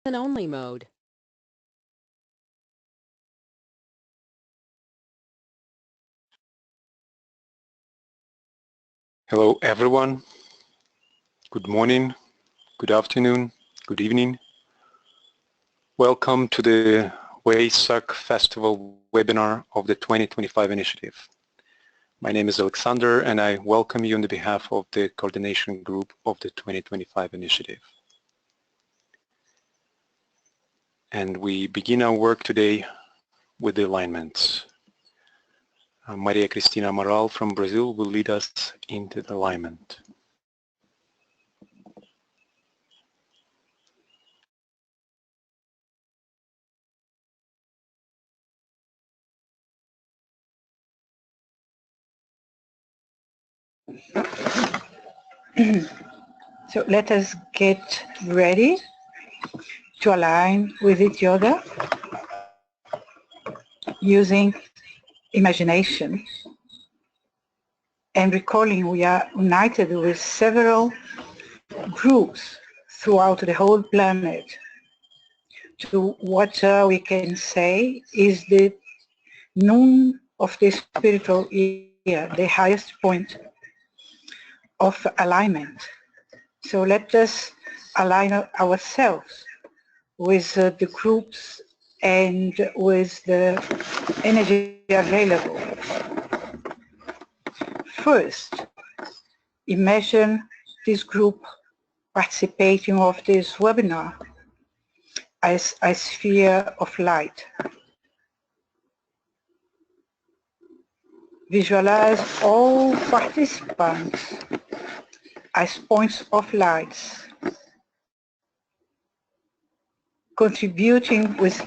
listen-only mode. Hello everyone. Good morning, good afternoon, good evening. Welcome to the Wesak Festival webinar of the 2025 initiative. My name is Alexander and I welcome you on behalf of the coordination group of the 2025 initiative. And we begin our work today with the alignments. Maria Cristina Amaral from Brazil will lead us into the alignment. So let us get ready to align with each other using imagination and recalling we are united with several groups throughout the whole planet to what we can say is the noon of the spiritual year, the highest point of alignment. So let us align ourselves with the groups and with the energy available. First, imagine this group participating of this webinar as a sphere of light. Visualize all participants as points of lights, contributing with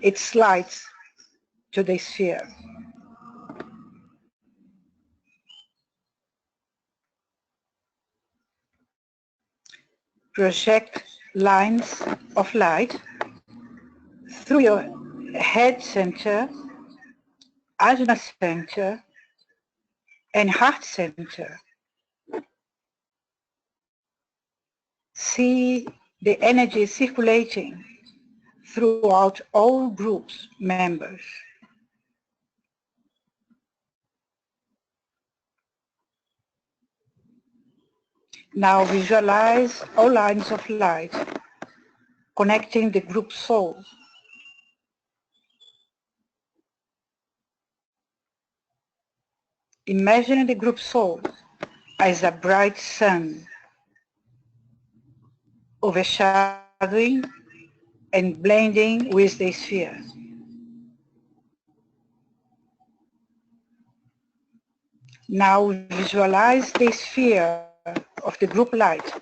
its lights to the sphere. Project lines of light through your head center, ajna center, and heart center. See the energy circulating throughout all groups members. Now visualize all lines of light connecting the group soul. Imagine the group soul as a bright sun, overshadowing and blending with the sphere. Now visualize the sphere of the group light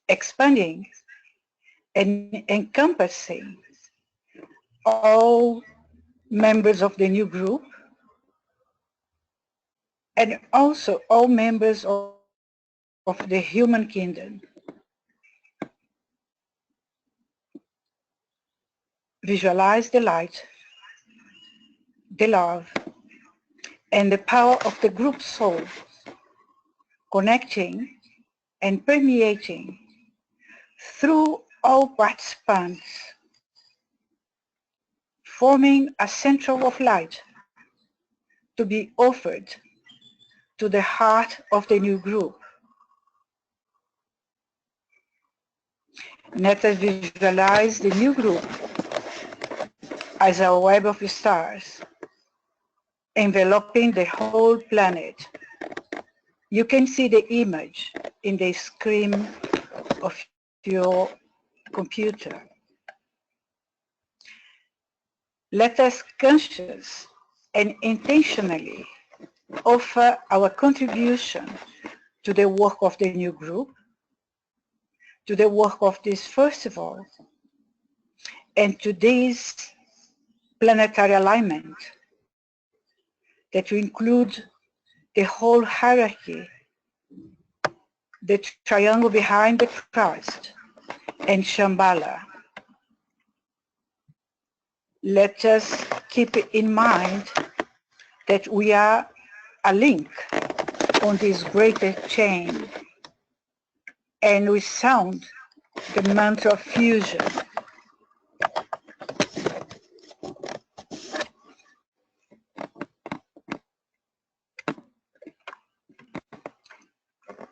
expanding and encompassing all members of the new group and also all members of the human kingdom. Visualize the light, the love, and the power of the group soul connecting and permeating through all participants, forming a central of light to be offered to the heart of the new group. Let us visualize the new group as a web of stars enveloping the whole planet. You can see the image in the screen of your computer. Let us consciously and intentionally offer our contribution to the work of the new group, to the work of this festival, and to this planetary alignment that will include the whole hierarchy, the triangle behind the Christ, and Shambhala. Let us keep in mind that we are a link on this greater chain, and we sound the mantra of fusion.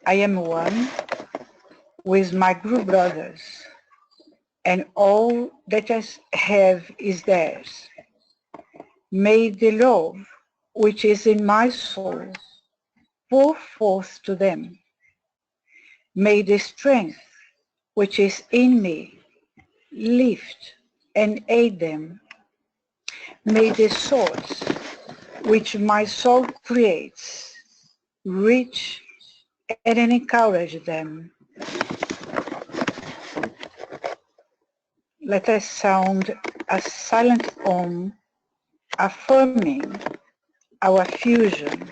I am one with my group brothers, and all that I have is theirs. May the love which is in my soul pour forth to them. May the strength which is in me lift and aid them. May the source which my soul creates reach and encourage them. Let us sound a silent Om, affirming our fusion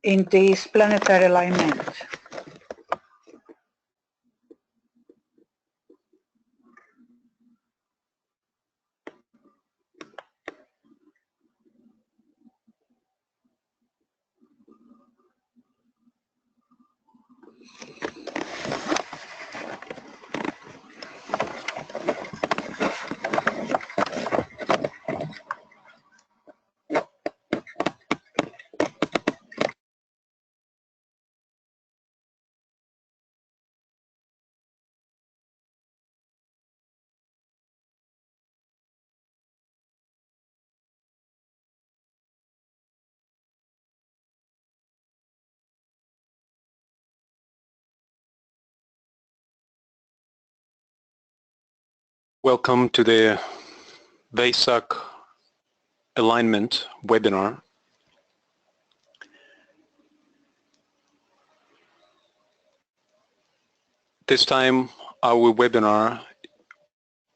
in this planetary alignment. Welcome to the Wesak alignment webinar. This time our webinar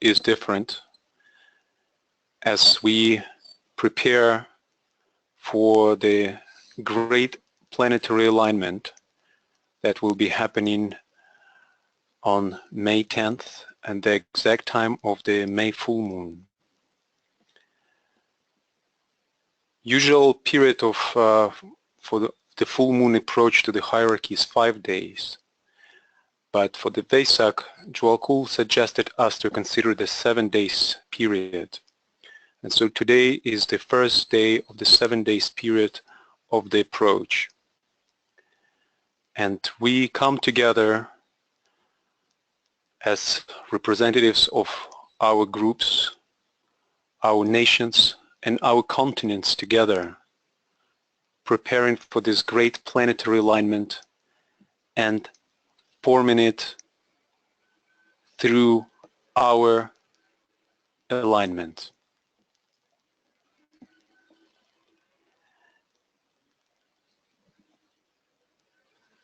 is different as we prepare for the great planetary alignment that will be happening on May 10th and the exact time of the May full moon. Usual period of for the full moon approach to the hierarchy is 5 days, but for the Wesak, Joel suggested us to consider the 7 days period. And so today is the first day of the 7 days period of the approach. And we come together as representatives of our groups, our nations, and our continents together, preparing for this great planetary alignment and forming it through our alignment.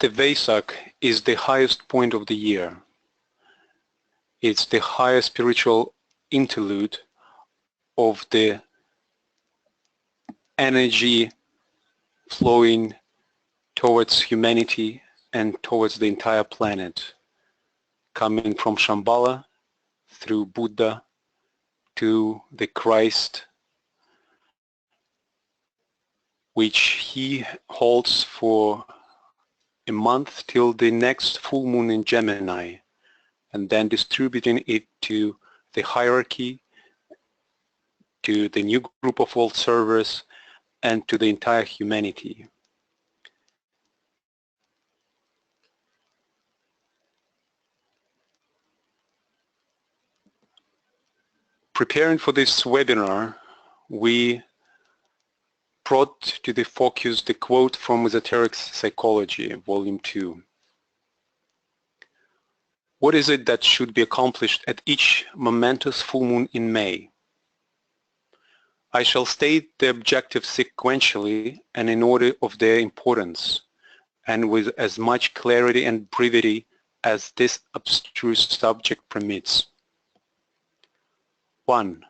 The Wesak is the highest point of the year. It's the highest spiritual interlude of the energy flowing towards humanity and towards the entire planet, coming from Shambhala through Buddha to the Christ, which he holds for a month till the next full moon in Gemini, and then distributing it to the hierarchy, to the new group of world servers, and to the entire humanity. Preparing for this webinar, we brought to the focus the quote from Esoteric Psychology, Volume 2. What is it that should be accomplished at each momentous full moon in May? I shall state the objectives sequentially and in order of their importance, and with as much clarity and brevity as this abstruse subject permits. 1.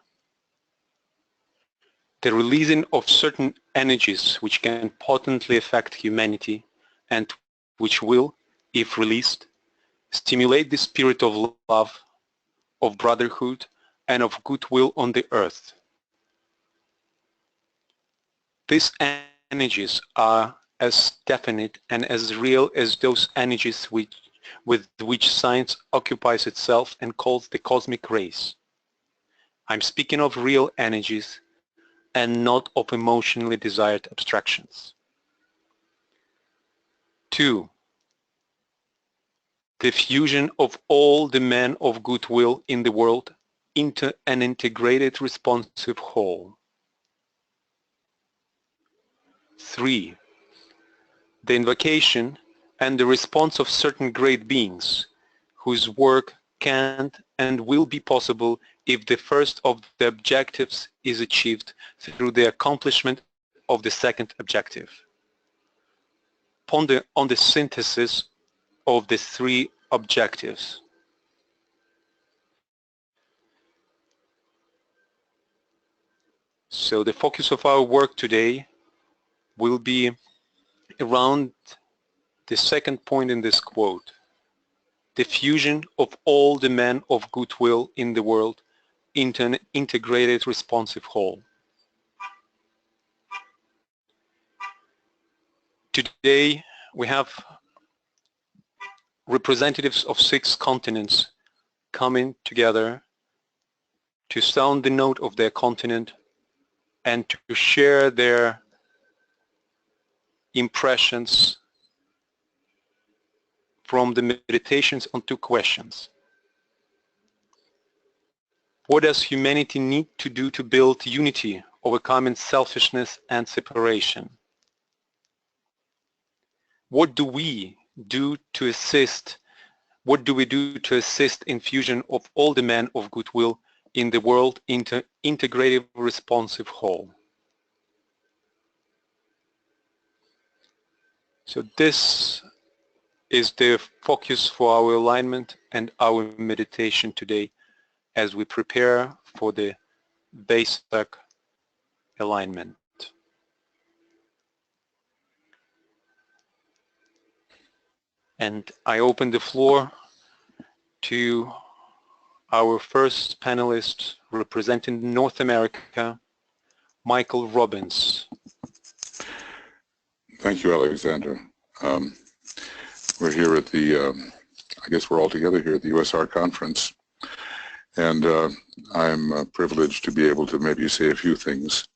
The releasing of certain energies which can potently affect humanity and which will, if released, stimulate the spirit of love, of brotherhood, and of goodwill on the earth. These energies are as definite and as real as those energies which with which science occupies itself and calls the cosmic race. I'm speaking of real energies and not of emotionally desired abstractions. 2. The fusion of all the men of goodwill in the world into an integrated responsive whole. 3. The invocation and the response of certain great beings whose work can and will be possible if the first of the objectives is achieved through the accomplishment of the second objective. Ponder on the synthesis of the three objectives. So the focus of our work today will be around the second point in this quote: the fusion of all the men of goodwill in the world into an integrated responsive whole. Today we have representatives of 6 continents coming together to sound the note of their continent and to share their impressions from the meditations on 2 questions. What does humanity need to do to build unity, overcoming selfishness and separation? What do we do to assist? What do we do to assist in fusion of all the men of goodwill in the world into integrative responsive whole? So this is the focus for our alignment and our meditation today as we prepare for the Wesak alignment. And I open the floor to our first panelist representing North America, Michael Robbins. Thank you, Alexander. We're here at the, I guess we're all together here at the USR conference, and I'm privileged to be able to maybe say a few things.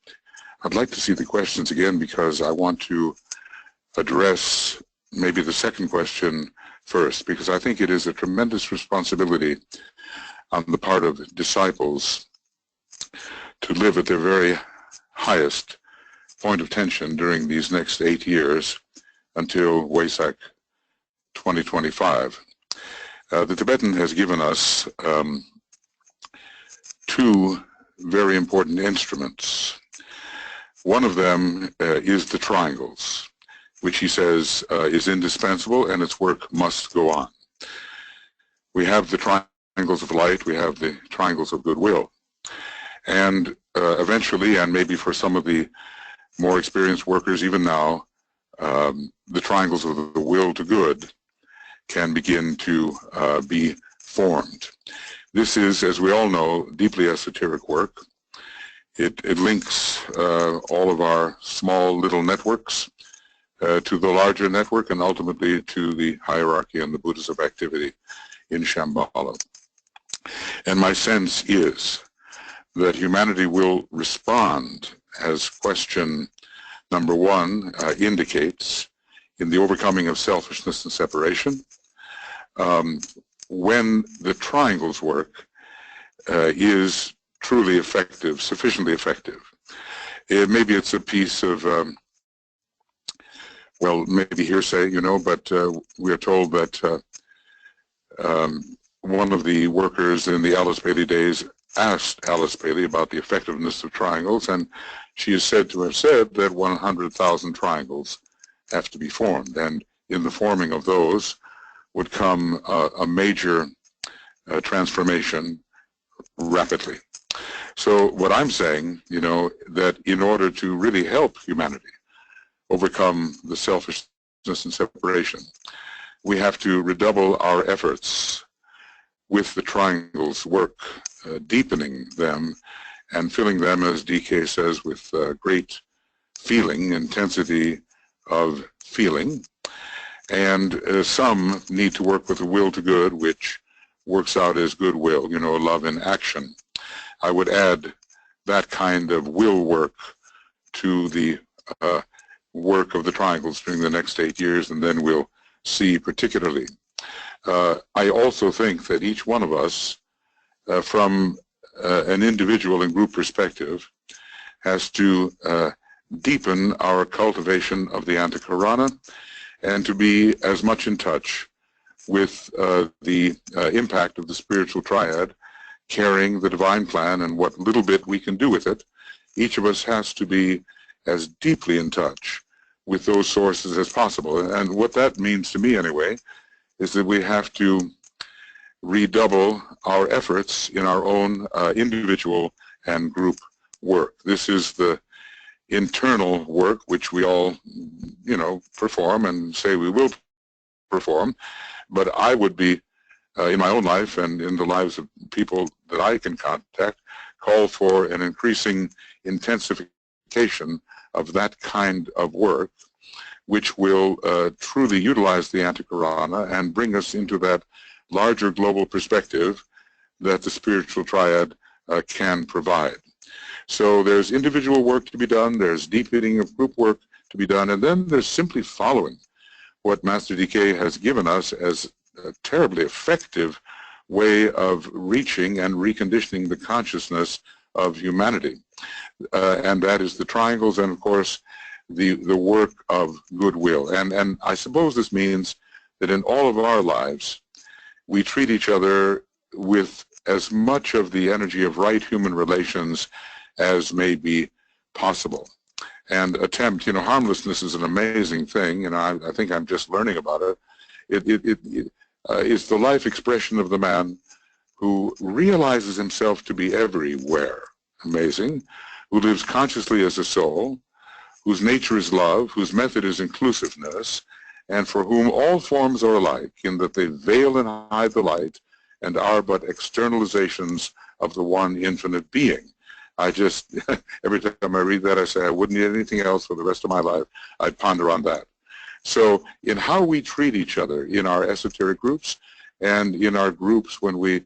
I'd like to see the questions again because I want to address maybe the second question first, because I think it is a tremendous responsibility on the part of disciples to live at their very highest point of tension during these next 8 years until Wesak 2025. The Tibetan has given us 2 very important instruments. One of them is the triangles, which he says is indispensable and its work must go on. We have the triangles of light, we have the triangles of goodwill, and eventually, and maybe for some of the more experienced workers even now, the triangles of the will to good can begin to be formed. This is, as we all know, deeply esoteric work. It links all of our small little networks to the larger network and ultimately to the hierarchy and the Buddhas of activity in Shambhala. And my sense is that humanity will respond, as question number 1 indicates, in the overcoming of selfishness and separation. When the triangles work is truly effective, sufficiently effective. Maybe it's a piece of, well, maybe hearsay, you know, but we are told that one of the workers in the Alice Bailey days asked Alice Bailey about the effectiveness of triangles, and she is said to have said that 100,000 triangles have to be formed, and in the forming of those would come a major transformation rapidly. So what I'm saying, you know, that in order to really help humanity overcome the selfishness and separation, we have to redouble our efforts with the triangles work, deepening them and filling them, as DK says, with great feeling, intensity of feeling. and some need to work with the will to good, which works out as goodwill, you know, love in action. I would add that kind of will work to the work of the triangles during the next 8 years, and then we'll see particularly. I also think that each one of us, from an individual and group perspective, has to deepen our cultivation of the Antikarana and to be as much in touch with the impact of the spiritual triad, carrying the divine plan and what little bit we can do with it. Each of us has to be as deeply in touch with those sources as possible. And what that means to me anyway is that we have to redouble our efforts in our own individual and group work. This is the internal work which we all, you know, perform and say we will perform. But I would be, in my own life and in the lives of people that I can contact, call for an increasing intensification of that kind of work, which will truly utilize the Antikarana and bring us into that larger global perspective that the spiritual triad can provide. So there's individual work to be done, there's deepening of group work to be done, and then there's simply following what Master DK has given us as a terribly effective way of reaching and reconditioning the consciousness of humanity. And that is the triangles and, of course, the work of goodwill. And I suppose this means that in all of our lives, we treat each other with as much of the energy of right human relations as may be possible. And attempt, you know, harmlessness is an amazing thing, and I think I'm just learning about it. It's the life expression of the man who realizes himself to be everywhere, amazing, who lives consciously as a soul, whose nature is love, whose method is inclusiveness, and for whom all forms are alike in that they veil and hide the light and are but externalizations of the one infinite being. I just, every time I read that, I say I wouldn't need anything else for the rest of my life. I'd ponder on that. So in how we treat each other in our esoteric groups and in our groups when we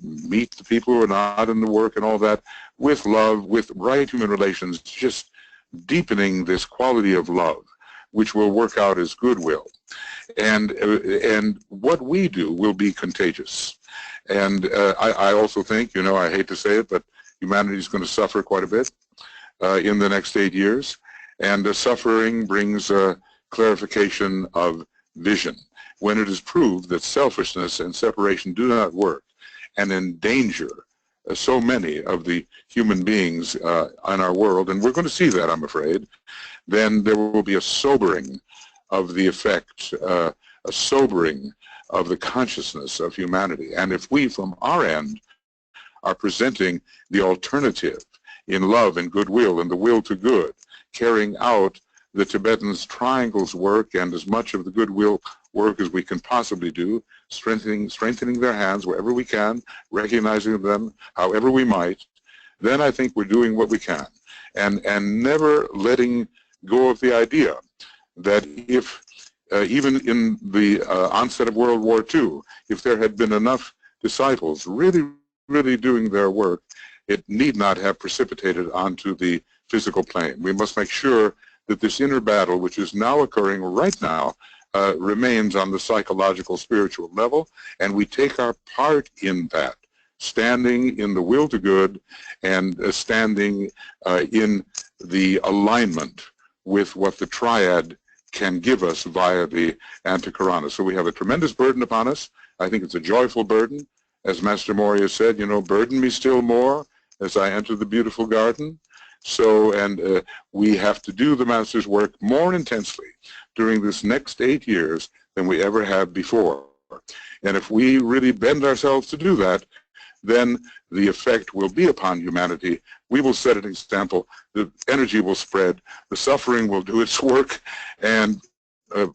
meet the people who are not in the work and all that, with love, with right human relations, just deepening this quality of love, which will work out as goodwill. And what we do will be contagious. And I also think, you know, I hate to say it, but humanity is going to suffer quite a bit in the next 8 years. And the suffering brings clarification of vision. When it is proved that selfishness and separation do not work and endanger so many of the human beings in our world, and we're going to see that, I'm afraid, then there will be a sobering of the effect, a sobering of the consciousness of humanity. And if we, from our end, are presenting the alternative in love and goodwill and the will to good, carrying out the Tibetans' triangles work and as much of the goodwill work as we can possibly do, strengthening their hands wherever we can, recognizing them however we might, then I think we're doing what we can. And never letting go of the idea that if, even in the onset of World War II, if there had been enough disciples really doing their work, it need not have precipitated onto the physical plane. We must make sure that this inner battle, which is now occurring right now, remains on the psychological, spiritual level, and we take our part in that, standing in the will to good and standing in the alignment with what the triad can give us via the Antikarana. So we have a tremendous burden upon us. I think it's a joyful burden. As Master Moria said, you know, burden me still more as I enter the beautiful garden. So, and we have to do the Master's work more intensely during this next 8 years than we ever have before. And if we really bend ourselves to do that, then the effect will be upon humanity. We will set an example. The energy will spread. The suffering will do its work. And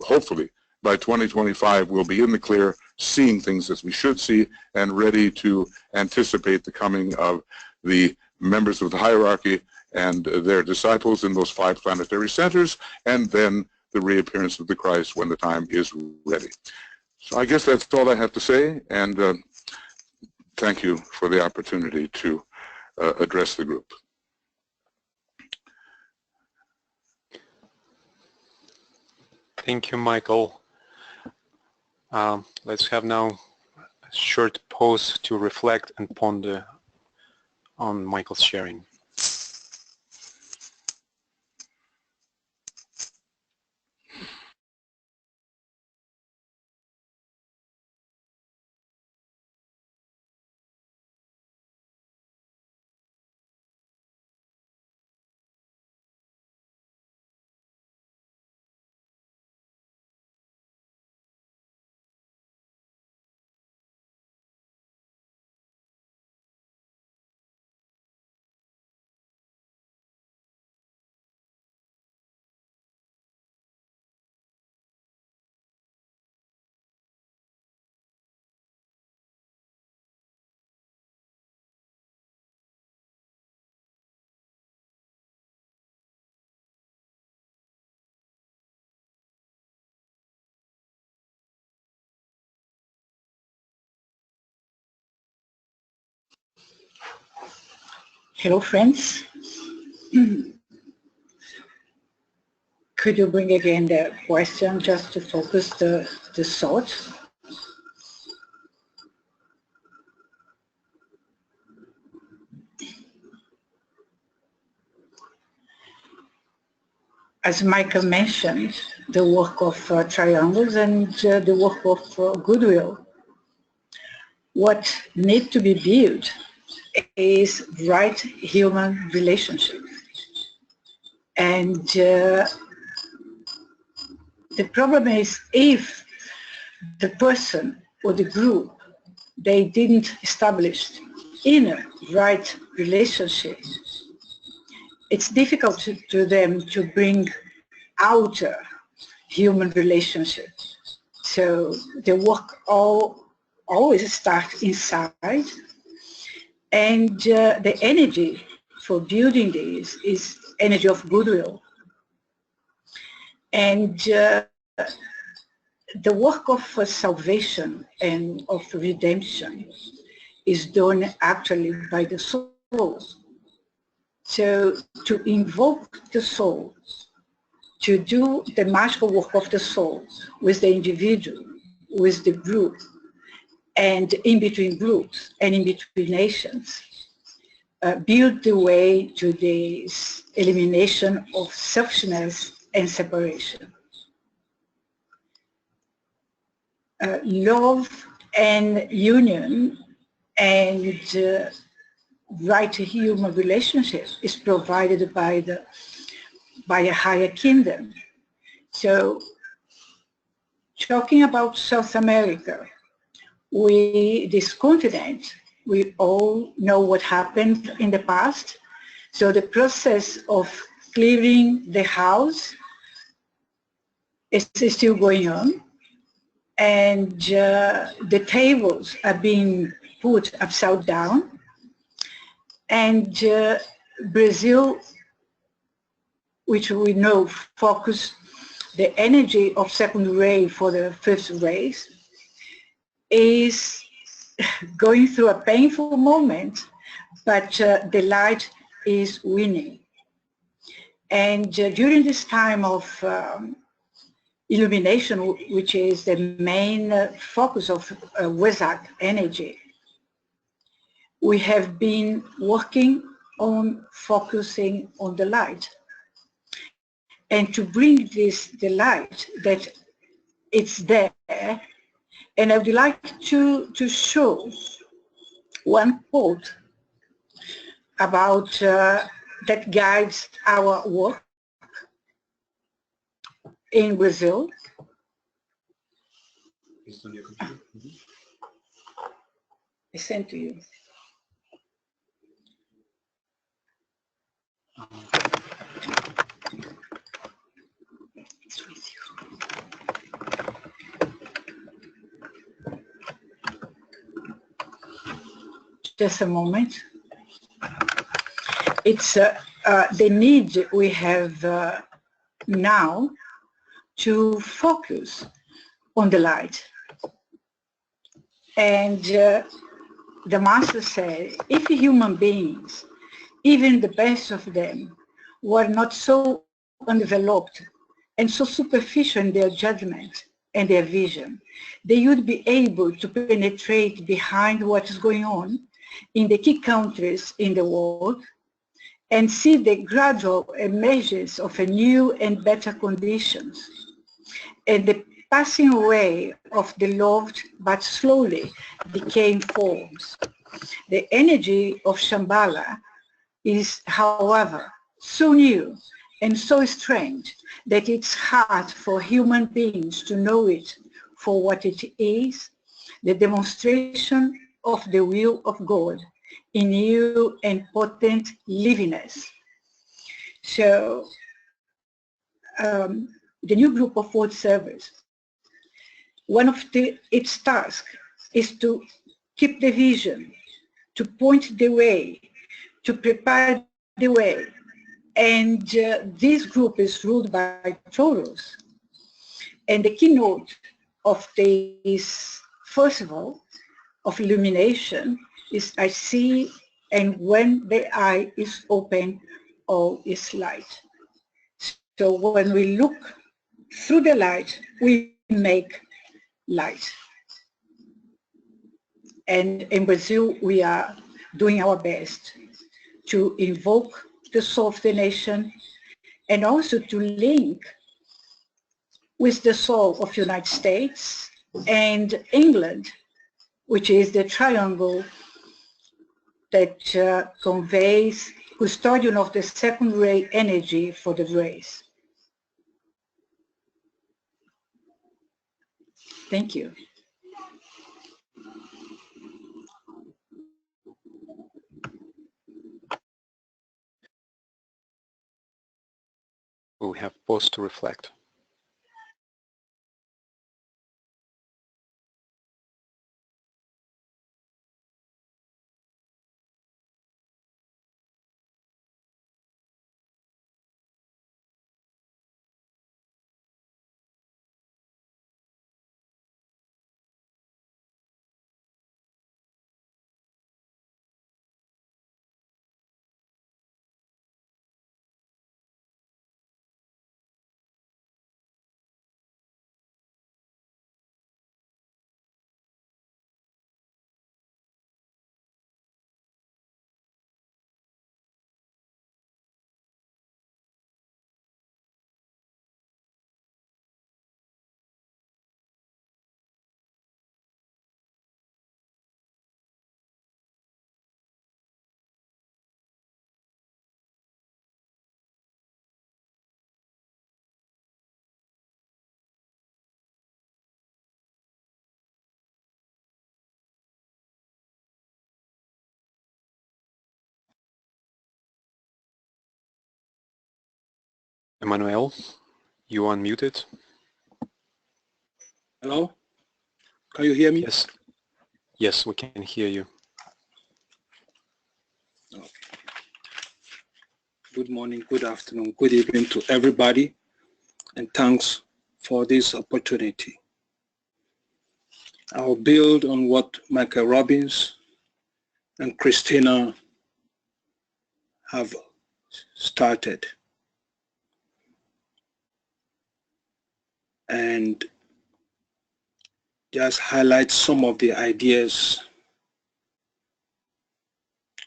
hopefully by 2025, we'll be in the clear, seeing things as we should see and ready to anticipate the coming of the members of the hierarchy and their disciples in those 5 planetary centers, and then the reappearance of the Christ when the time is ready. So I guess that's all I have to say, and thank you for the opportunity to address the group. Thank you, Michael. Let's have now a short pause to reflect and ponder on Michael's sharing. Hello, friends. Could you bring again the question just to focus the thought? As Michael mentioned, the work of triangles and the work of goodwill. What needs to be built is right human relationship. And the problem is if the person or the group, they didn't establish inner right relationship, it's difficult to them to bring outer human relationship. So the work always starts inside. And the energy for building this is energy of goodwill. And the work of salvation and of redemption is done actually by the soul. So to invoke the soul, to do the magical work of the soul with the individual, with the group, and in between groups and in between nations, build the way to this elimination of selfishness and separation. Love and union and right human relationship is provided by a higher kingdom. So talking about South America, this continent, we all know what happened in the past. So the process of clearing the house is still going on. And the tables are being put upside down. And Brazil, which we know focus the energy of second ray for the fifth rays, is going through a painful moment, but the light is winning. And during this time of illumination, which is the main focus of Wesak energy, we have been working on focusing on the light. And to bring the light that it's there. And I would like to show one quote about that guides our work in Brazil. I sent to you. Just a moment. It's the need we have now to focus on the light. And the master said, if human beings, even the best of them, were not so undeveloped and so superficial in their judgment and their vision, they would be able to penetrate behind what is going on in the key countries in the world and see the gradual emergence of a new and better conditions and the passing away of the loved but slowly decaying forms. The energy of Shambhala is, however, so new and so strange that it's hard for human beings to know it for what it is, the demonstration of the will of God in new and potent livingness. So the new group of world servers, one of its tasks is to keep the vision, to point the way, to prepare the way. And this group is ruled by Taurus. And the keynote of this festival of illumination is I see, and when the eye is open, all is light. So when we look through the light, we make light. And in Brazil, we are doing our best to invoke the soul of the nation and also to link with the soul of the United States and England, which is the triangle that conveys custodian of the second ray energy for the race. Thank you. We have paused to reflect. Emmanuel, you are unmuted. Hello? Can you hear me? Yes. Yes, we can hear you. Okay. Good morning, good afternoon, good evening to everybody, and thanks for this opportunity. I'll build on what Michael Robbins and Christina have started, and just highlight some of the ideas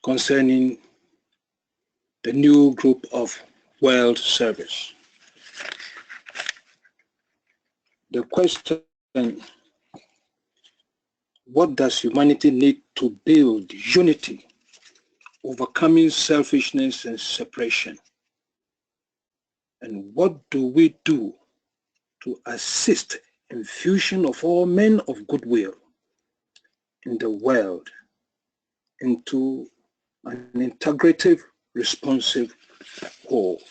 concerning the new group of world service. The question, what does humanity need to build unity, overcoming selfishness and separation? And what do we do to assist in fusion of all men of goodwill in the world into an integrative, responsive whole?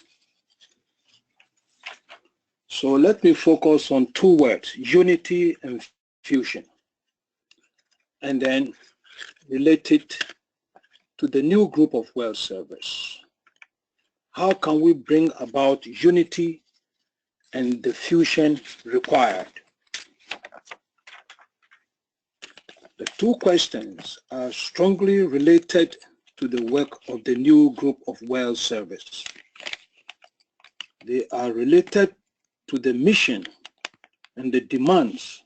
So let me focus on two words, unity and fusion, and then relate it to the new group of world servers. How can we bring about unity and the fusion required. The two questions are strongly related to the work of the new group of well service. They are related to the mission and the demands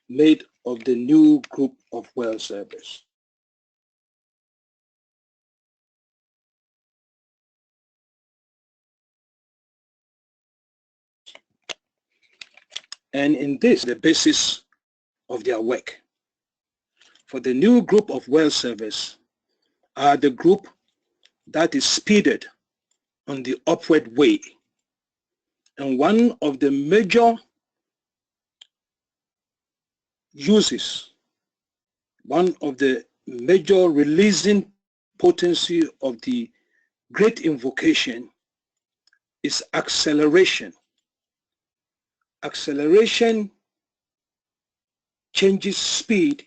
made of the new group of well service. And in this, the basis of their work. For the new group of well service are the group that is speeded on the upward way. And one of the major uses, one of the major releasing potency of the great invocation is acceleration. Acceleration changes speed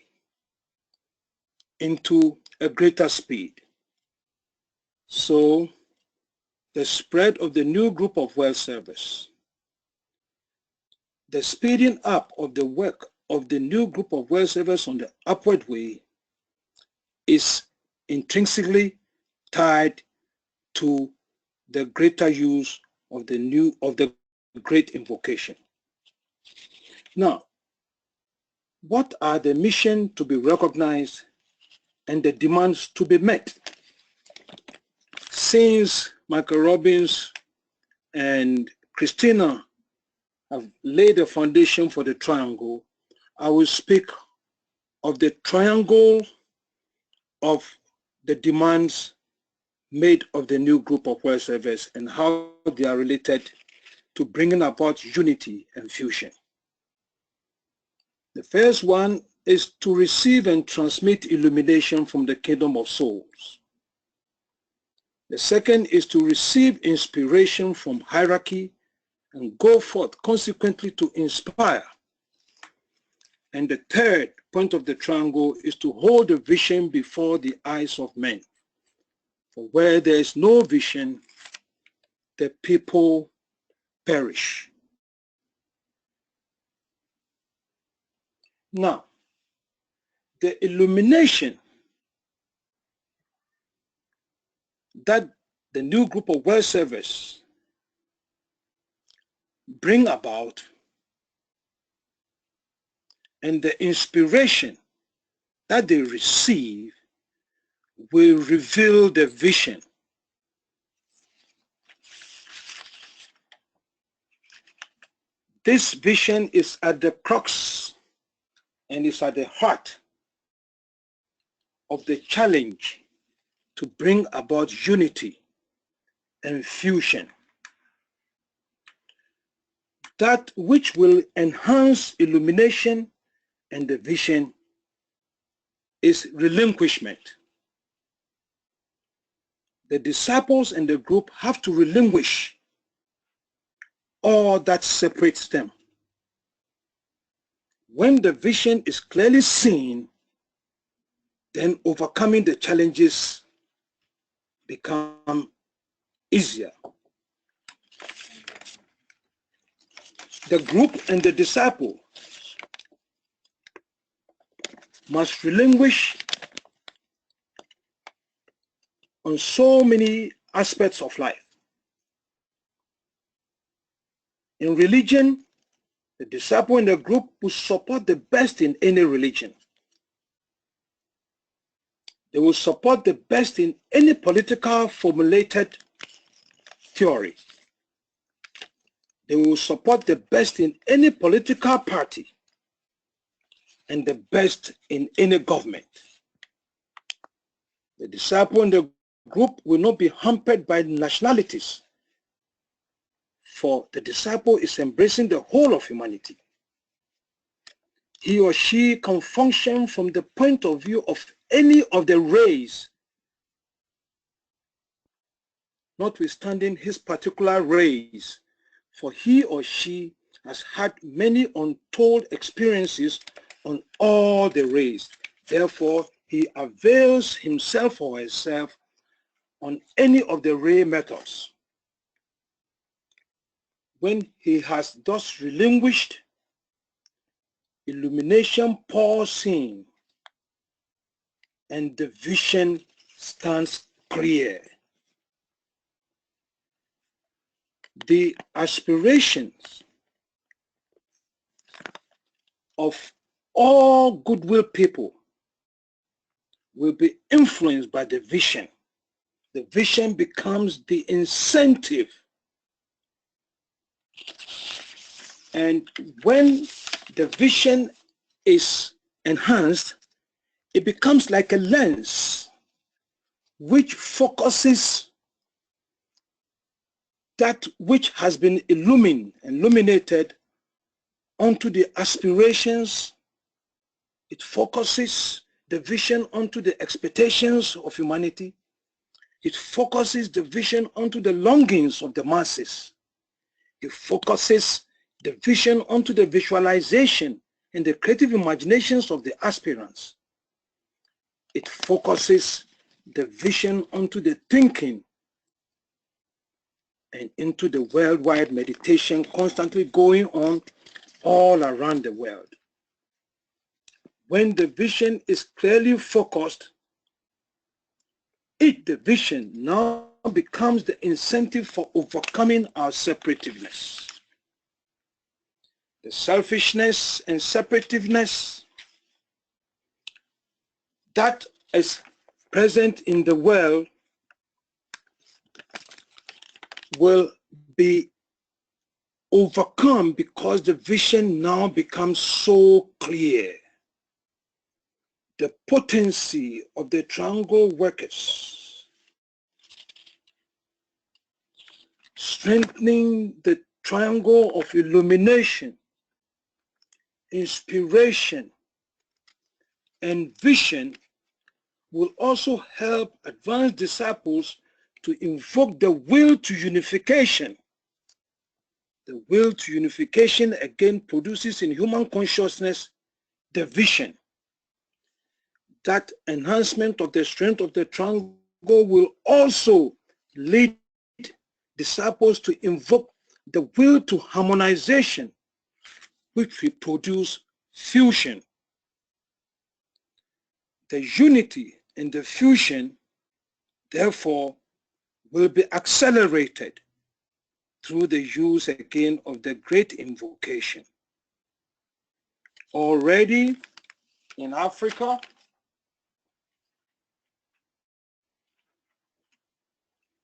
into a greater speed. So the spread of the new group of well service, the speeding up of the work of the new group of well service on the upward way is intrinsically tied to the greater use of the great invocation. Now, what are the missions to be recognized and the demands to be met? Since Michael Robbins and Christina have laid the foundation for the triangle, I will speak of the triangle of the demands made of the new group of well service and how they are related to bringing about unity and fusion. The first one is to receive and transmit illumination from the kingdom of souls. The second is to receive inspiration from hierarchy and go forth consequently to inspire. And the third point of the triangle is to hold the vision before the eyes of men. For where there is no vision, the people perish. Now, the illumination that the new group of well service bring about and the inspiration that they receive will reveal the vision. This vision is at the crux and is at the heart of the challenge to bring about unity and fusion. That which will enhance illumination and the vision is relinquishment. The disciples and the group have to relinquish all that separates them. When the vision is clearly seen, then overcoming the challenges become easier. The group and the disciple must relinquish on so many aspects of life. In religion, the disciple and the group will support the best in any religion. They will support the best in any political formulated theory. They will support the best in any political party and the best in any government. The disciple and the group will not be hampered by nationalities, for the disciple is embracing the whole of humanity. He or she can function from the point of view of any of the race, notwithstanding his particular race, for he or she has had many untold experiences on all the race. Therefore, he avails himself or herself on any of the ray methods. When he has thus relinquished, illumination pours in, and the vision stands clear. The aspirations of all goodwill people will be influenced by the vision. The vision becomes the incentive. And when the vision is enhanced, it becomes like a lens which focuses that which has been illuminated onto the aspirations. It focuses the vision onto the expectations of humanity. It focuses the vision onto the longings of the masses. It focuses the vision onto the visualization and the creative imaginations of the aspirants. It focuses the vision onto the thinking and into the worldwide meditation constantly going on all around the world. When the vision is clearly focused, the vision now becomes the incentive for overcoming our separativeness. The selfishness and separativeness that is present in the world will be overcome because the vision now becomes so clear. The potency of the triangle workers, strengthening the triangle of illumination, inspiration, and vision, will also help advanced disciples to invoke the will to unification. The will to unification again produces in human consciousness the vision. That enhancement of the strength of the triangle will also lead disciples to invoke the will to harmonization, which will produce fusion. The unity and the fusion, therefore, will be accelerated through the use again of the great invocation. Already in Africa,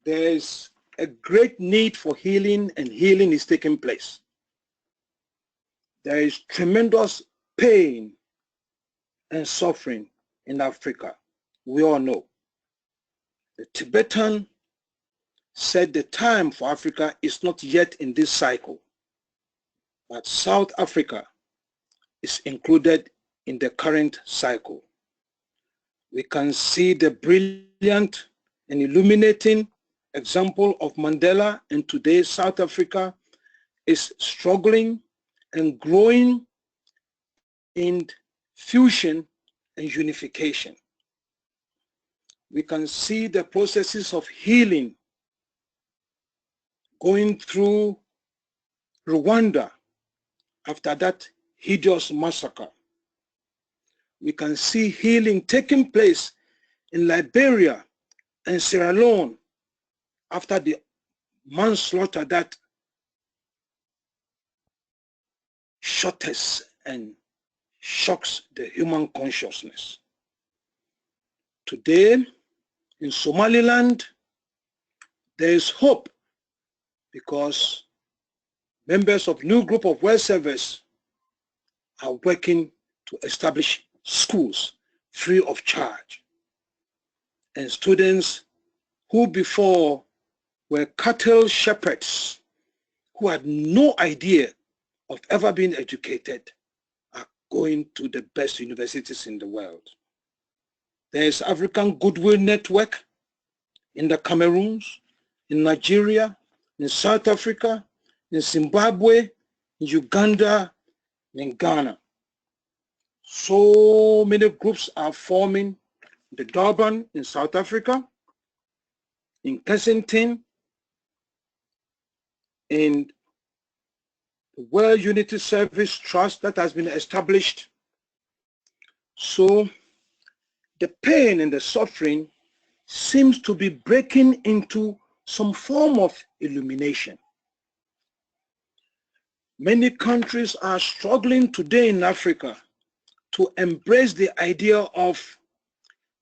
there is a great need for healing, and healing is taking place. There is tremendous pain and suffering in Africa. We all know. The Tibetan said the time for Africa is not yet in this cycle, but South Africa is included in the current cycle. We can see the brilliant and illuminating example of Mandela, and today South Africa is struggling and growing in fusion and unification. We can see the processes of healing going through Rwanda after that hideous massacre. We can see healing taking place in Liberia and Sierra Leone after the manslaughter that shatters and shocks the human consciousness. Today, in Somaliland, there is hope because members of new group of well servers are working to establish schools free of charge. And students who before were cattle shepherds, who had no idea of ever being educated, are going to the best universities in the world. There is African Goodwill Network in the Cameroons, in Nigeria, in South Africa, in Zimbabwe, in Uganda, in Ghana. So many groups are forming in Durban in South Africa, in Kensington, in the World Unity Service Trust that has been established. So the pain and the suffering seems to be breaking into some form of illumination. Many countries are struggling today in Africa to embrace the idea of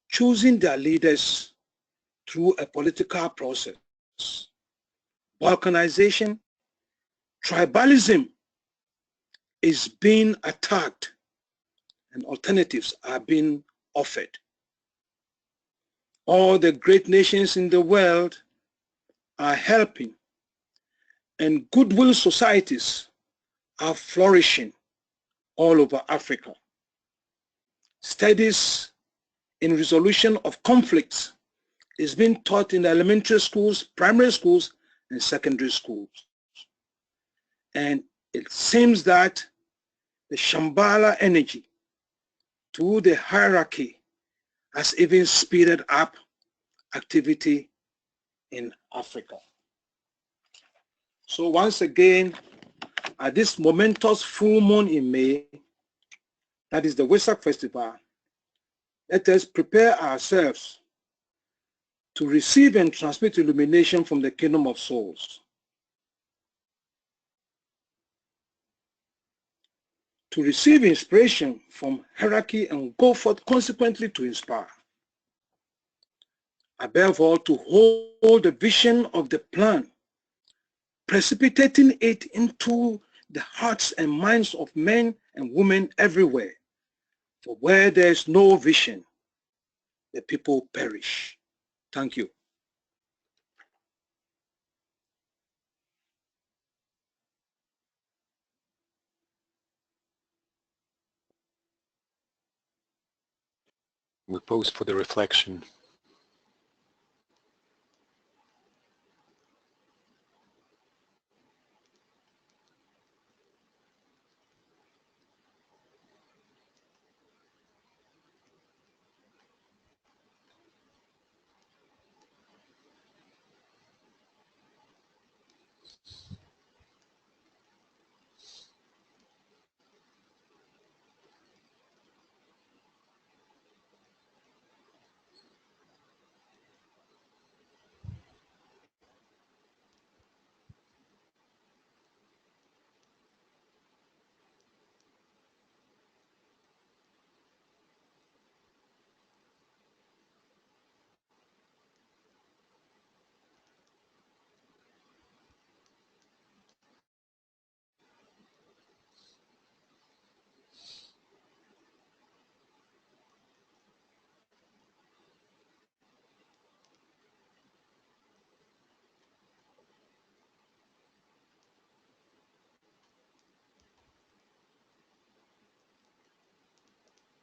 choosing their leaders through a political process. Balkanization, tribalism is being attacked and alternatives are being offered. All the great nations in the world are helping, and goodwill societies are flourishing all over Africa. Studies in resolution of conflicts is being taught in elementary schools, primary schools, and secondary schools. And it seems that the Shambhala energy to the hierarchy has even speeded up activity in Africa. So once again, at this momentous full moon in May, that is the Wesak festival, let us prepare ourselves to receive and transmit illumination from the kingdom of souls, to receive inspiration from hierarchy and go forth consequently to inspire. Above all, to hold the vision of the plan, precipitating it into the hearts and minds of men and women everywhere. For where there is no vision, the people perish. Thank you. We pause for the reflection.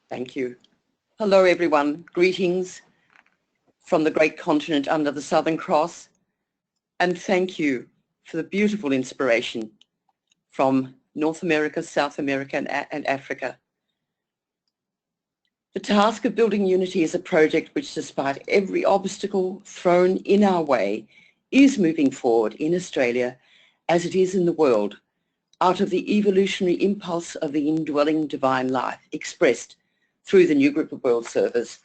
Thank you. Hello, everyone. Greetings from the great continent under the Southern Cross. And thank you for the beautiful inspiration from North America, South America, and Africa. The task of building unity is a project which, despite every obstacle thrown in our way, is moving forward in Australia as it is in the world, out of the evolutionary impulse of the indwelling divine life expressed through the new group of world servers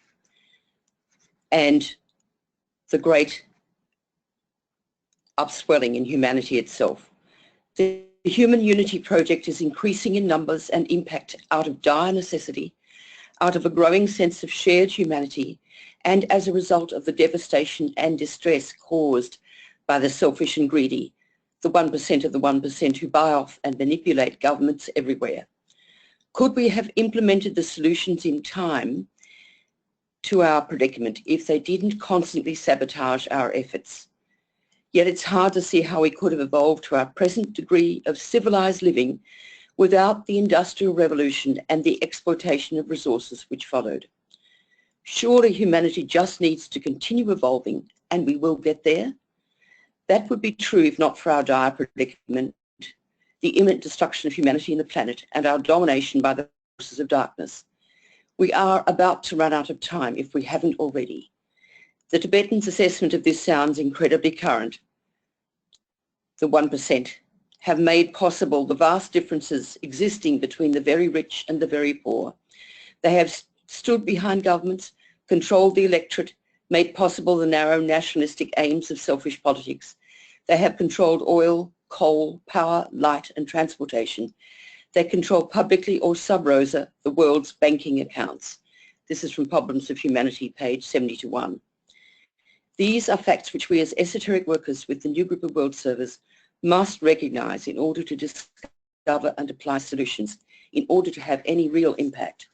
and the great upswelling in humanity itself. The Human Unity Project is increasing in numbers and impact out of dire necessity, out of a growing sense of shared humanity, and as a result of the devastation and distress caused by the selfish and greedy, the 1% of the 1% who buy off and manipulate governments everywhere. Could we have implemented the solutions in time to our predicament if they didn't constantly sabotage our efforts? Yet it's hard to see how we could have evolved to our present degree of civilized living without the Industrial Revolution and the exploitation of resources which followed. Surely humanity just needs to continue evolving, and we will get there. That would be true if not for our dire predicament, the imminent destruction of humanity and the planet, and our domination by the forces of darkness. We are about to run out of time if we haven't already. The Tibetan's assessment of this sounds incredibly current. The 1% have made possible the vast differences existing between the very rich and the very poor. They have stood behind governments, controlled the electorate, made possible the narrow nationalistic aims of selfish politics. They have controlled oil, coal, power, light and transportation. They control publicly or sub rosa the world's banking accounts. This is from Problems of Humanity, page 70-1. These are facts which we as esoteric workers with the new group of world servers must recognize in order to discover and apply solutions in order to have any real impact.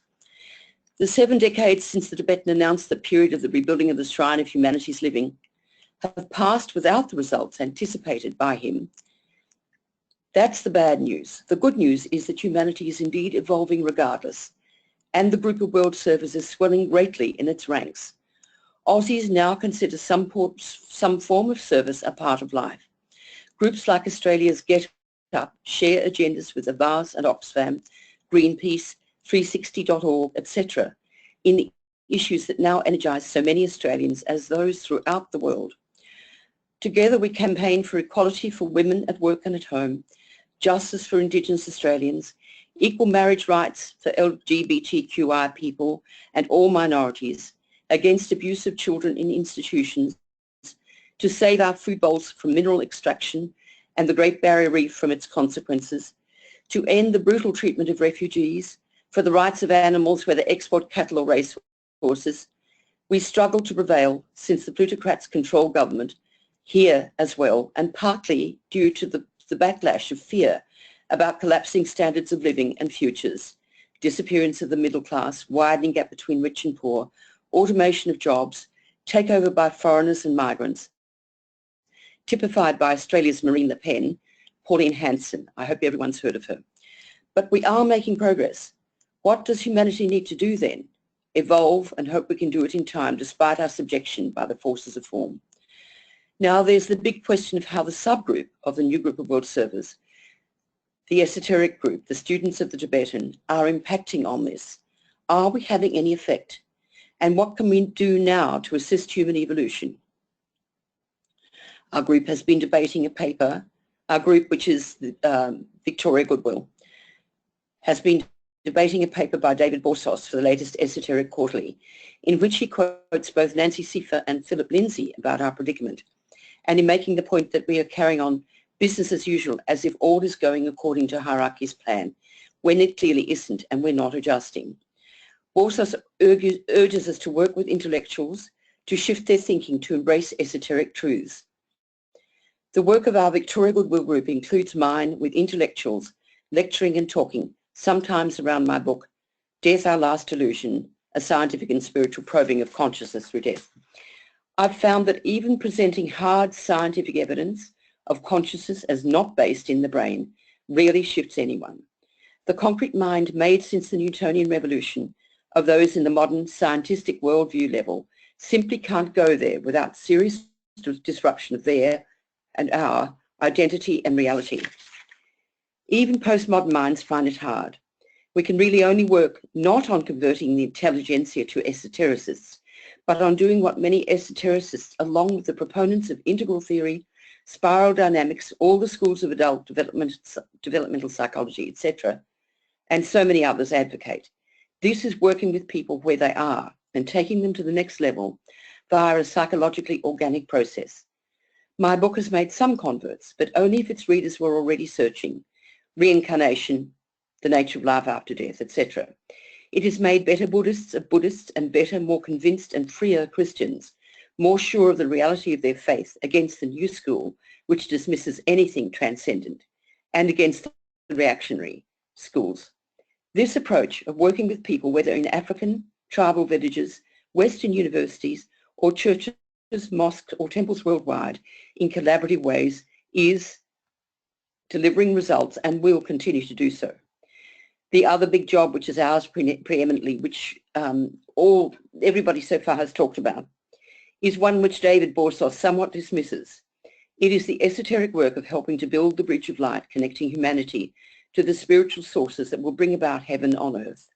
The 7 decades since the Tibetan announced the period of the rebuilding of the shrine of humanity's living have passed without the results anticipated by him. That's the bad news. The good news is that humanity is indeed evolving regardless, and the group of world servers is swelling greatly in its ranks. Aussies now consider some form of service a part of life. Groups like Australia's Get Up share agendas with Avaz and Oxfam, Greenpeace, 360.org, etc. in the issues that now energise so many Australians as those throughout the world. Together we campaign for equality for women at work and at home, justice for Indigenous Australians, equal marriage rights for LGBTQI people and all minorities, against abuse of children in institutions, to save our food bowls from mineral extraction and the Great Barrier Reef from its consequences, to end the brutal treatment of refugees, for the rights of animals, whether export cattle or race horses. We struggle to prevail since the plutocrats control government here as well, and partly due to the backlash of fear about collapsing standards of living and futures, disappearance of the middle class, widening gap between rich and poor, automation of jobs, takeover by foreigners and migrants, typified by Australia's Marine Le Pen, Pauline Hanson. I hope everyone's heard of her. But we are making progress. What does humanity need to do then? Evolve and hope we can do it in time despite our subjection by the forces of form. Now there's the big question of how the subgroup of the new group of world servers, the esoteric group, the students of the Tibetan, are impacting on this. Are we having any effect? And what can we do now to assist human evolution? Our group has been debating a paper, our group, which is Victoria Goodwill, has been debating a paper by David Borsos for the latest Esoteric Quarterly, in which he quotes both Nancy Seifer and Philip Lindsay about our predicament, and in making the point that we are carrying on business as usual as if all is going according to hierarchy's plan, when it clearly isn't and we're not adjusting. Borsos urges us to work with intellectuals to shift their thinking to embrace esoteric truths. The work of our Victoria Goodwill group includes mine with intellectuals, lecturing and talking, sometimes around my book, Death, Our Last Illusion, A Scientific and Spiritual Probing of Consciousness Through Death. I've found that even presenting hard scientific evidence of consciousness as not based in the brain rarely shifts anyone. The concrete mind made since the Newtonian revolution of those in the modern scientific worldview level simply can't go there without serious disruption of their and our identity and reality. Even postmodern minds find it hard. We can really only work not on converting the intelligentsia to esotericists, but on doing what many esotericists, along with the proponents of integral theory, spiral dynamics, all the schools of adult developmental psychology, etc., and so many others advocate. This is working with people where they are and taking them to the next level via a psychologically organic process. My book has made some converts, but only if its readers were already searching reincarnation, the nature of life after death, etc. It has made better Buddhists of Buddhists and better, more convinced and freer Christians, more sure of the reality of their faith against the new school, which dismisses anything transcendent, and against the reactionary schools. This approach of working with people, whether in African, tribal villages, Western universities, or churches, mosques, or temples worldwide, in collaborative ways, is delivering results and will continue to do so. The other big job, which is ours preeminently, which everybody so far has talked about, is one which David Borsos somewhat dismisses. It is the esoteric work of helping to build the bridge of light connecting humanity to the spiritual sources that will bring about heaven on earth.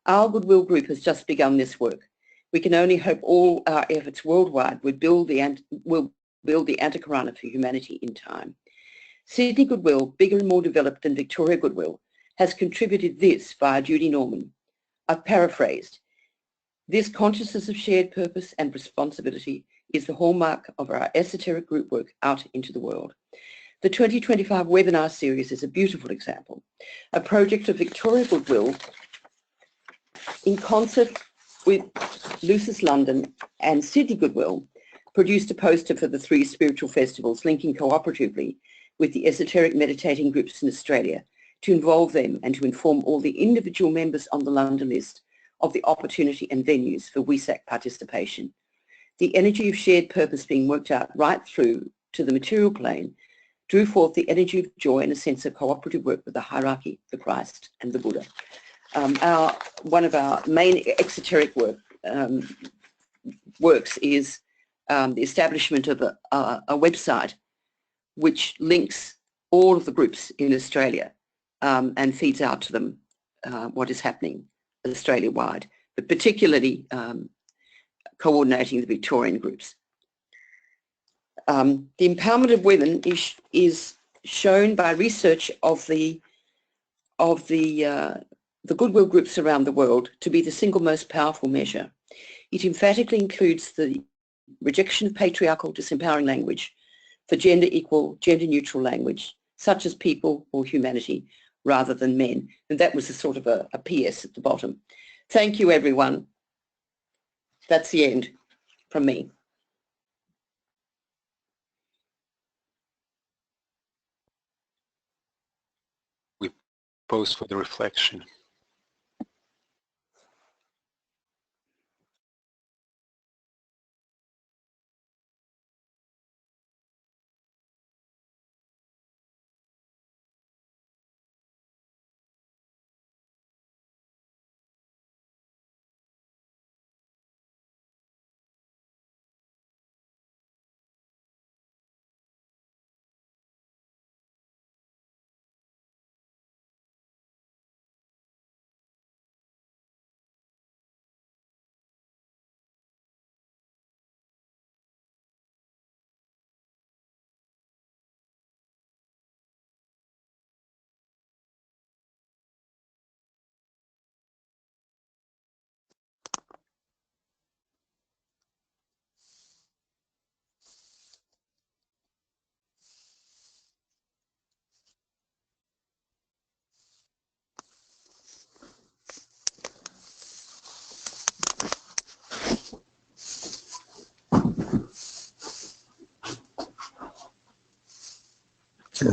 Our Goodwill group has just begun this work. We can only hope all our efforts worldwide will build the Antakarana for humanity in time. Sydney Goodwill, bigger and more developed than Victoria Goodwill, has contributed this via Judy Norman. I've paraphrased. This consciousness of shared purpose and responsibility is the hallmark of our esoteric group work out into the world. The 2025 webinar series is a beautiful example. A project of Victoria Goodwill in concert with Lucis London and Sydney Goodwill produced a poster for the 3 spiritual festivals linking cooperatively with the esoteric meditating groups in Australia to involve them and to inform all the individual members on the London list of the opportunity and venues for Wesak participation. The energy of shared purpose being worked out right through to the material plane drew forth the energy of joy and a sense of cooperative work with the hierarchy, the Christ and the Buddha. One of our main exoteric works is the establishment of a website which links all of the groups in Australia and feeds out to them what is happening Australia-wide, but particularly coordinating the Victorian groups. The empowerment of women is shown by research of the goodwill groups around the world to be the single most powerful measure. It emphatically includes the rejection of patriarchal disempowering language for gender equal, gender neutral language, such as people or humanity, rather than men. And that was a sort of a PS at the bottom. Thank you, everyone. That's the end from me. We pause for the reflection.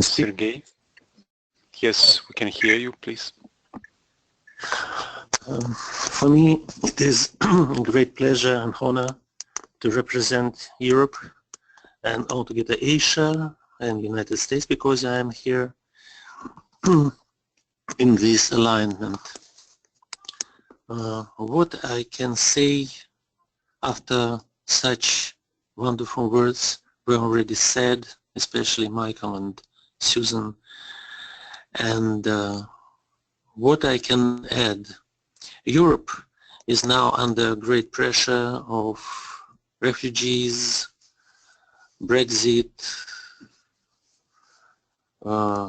Sergey? Yes, we can hear you, please. For me, it is a great pleasure and honor to represent Europe and altogether Asia and United States, because I am here in this alignment. What I can say after such wonderful words were already said, especially Michael and Susan, and what I can add. Europe is now under great pressure of refugees, Brexit,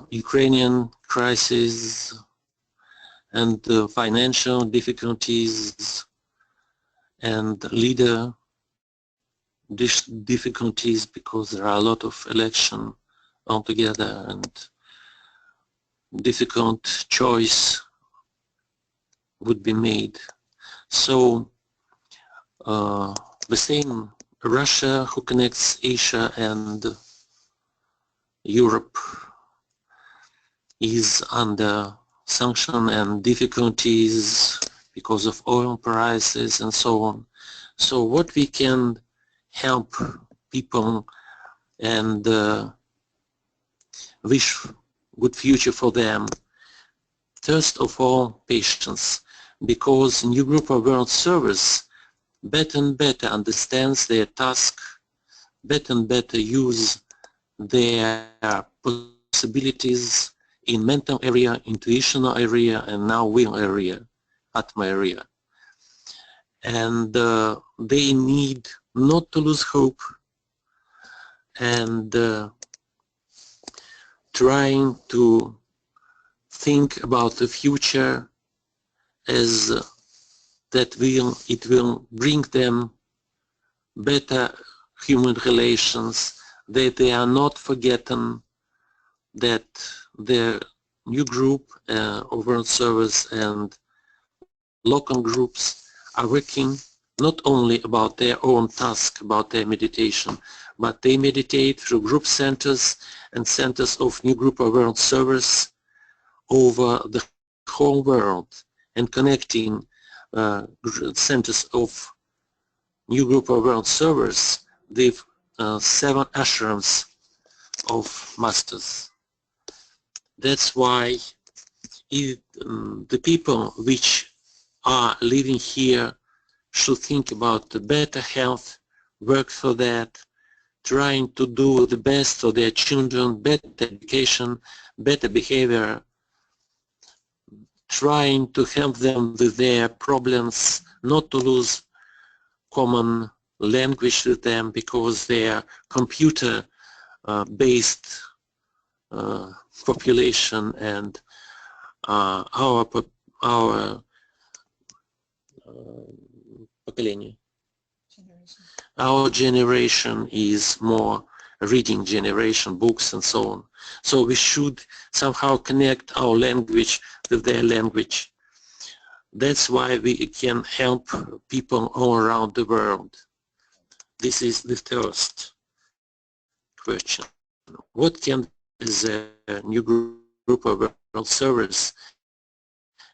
Ukrainian crisis, and financial difficulties and leader difficulties, because there are a lot of election altogether and difficult choice would be made. So the same Russia, who connects Asia and Europe, is under sanction and difficulties because of oil prices and so on. So what we can help people and wish good future for them, first of all, patience, because new group of world servers better and better understands their task, better and better use their possibilities in mental area, intuitional area, and now will area, Atma area. And they need not to lose hope and trying to think about the future as it will bring them better human relations, that they are not forgotten, that the new group of world service and local groups are working not only about their own task, about their meditation, but they meditate through group centers and centers of new group of world service over the whole world, and connecting centers of new group of world servers with 7 ashrams of masters. That's why the people which are living here should think about the better health, work for that, trying to do the best for their children, better education, better behavior, trying to help them with their problems, not to lose common language with them because they are computer-based population, and our generation is more reading generation, books and so on. So we should somehow connect our language with their language. That's why we can help people all around the world. This is the first question. What can the new group of world servers,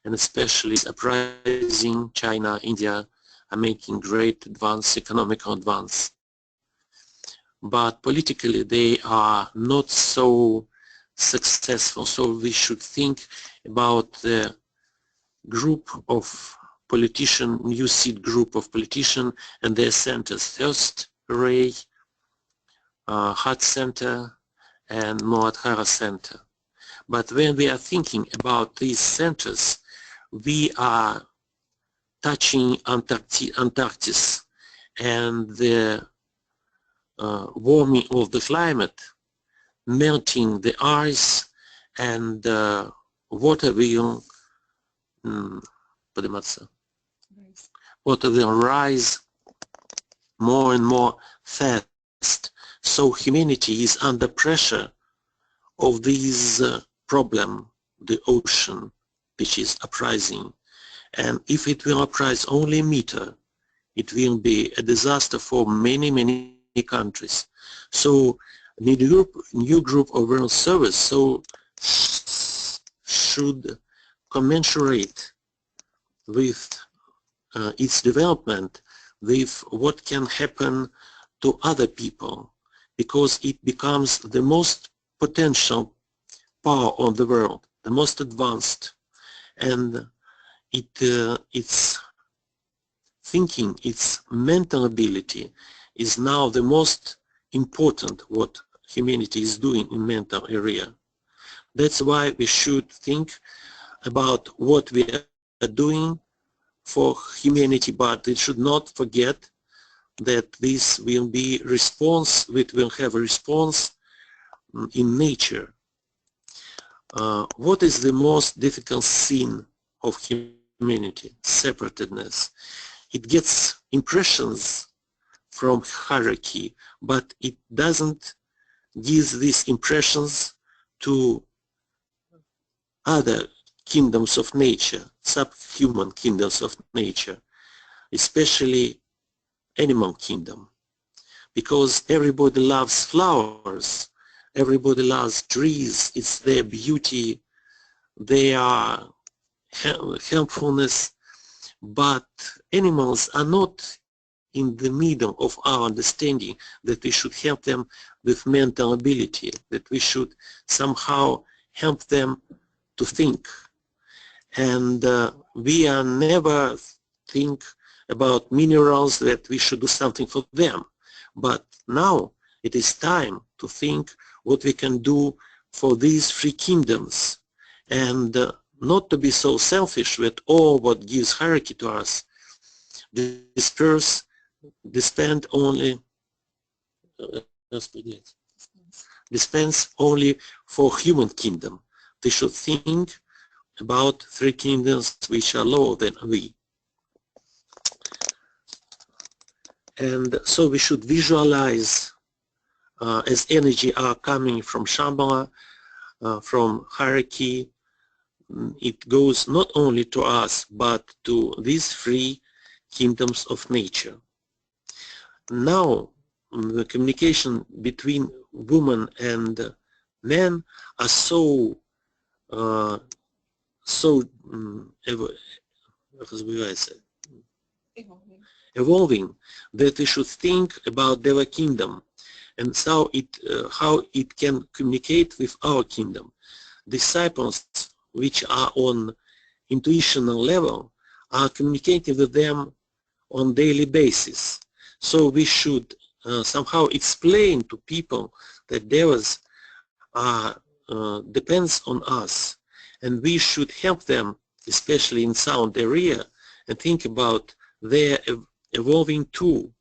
and especially uprising China, India, are making great economical advance. But politically they are not so successful, so we should think about the group of politicians, new seed group of politicians and their centers. First Ray, Heart Center and Muladhara Center. But when we are thinking about these centers, we are touching Antarctica and the warming of the climate, melting the ice, and water will rise more and more fast. So humanity is under pressure of this problem, the ocean, which is uprising. And if it will uprise only a meter, it will be a disaster for many, many countries. So new group of world service should commensurate with its development with what can happen to other people, because it becomes the most potential power of the world, the most advanced, and its thinking, its mental ability is now the most important what humanity is doing in mental area. That's why we should think about what we are doing for humanity, but we should not forget that this will be response, it will have a response in nature. What is the most difficult sin of humanity? Separatedness. It gets impressions from hierarchy, but it doesn't give these impressions to other kingdoms of nature, subhuman kingdoms of nature, especially animal kingdom, because everybody loves flowers, everybody loves trees, it's their beauty, their helpfulness, but animals are not in the middle of our understanding that we should help them with mental ability, that we should somehow help them to think. And we are never think about minerals that we should do something for them. But now it is time to think what we can do for these 3 kingdoms, and not to be so selfish with all what gives hierarchy to us. Disperse, spend only, dispense only for human kingdom. They should think about three kingdoms which are lower than we. And so we should visualize as energy are coming from Shambhala, from hierarchy, it goes not only to us but to these three kingdoms of nature. Now the communication between women and men are so evolving that we should think about their kingdom and how it can communicate with our kingdom. Disciples which are on intuitional level are communicating with them on daily basis. So we should somehow explain to people that devas depends on us, and we should help them, especially in sound area, and think about their evolving too,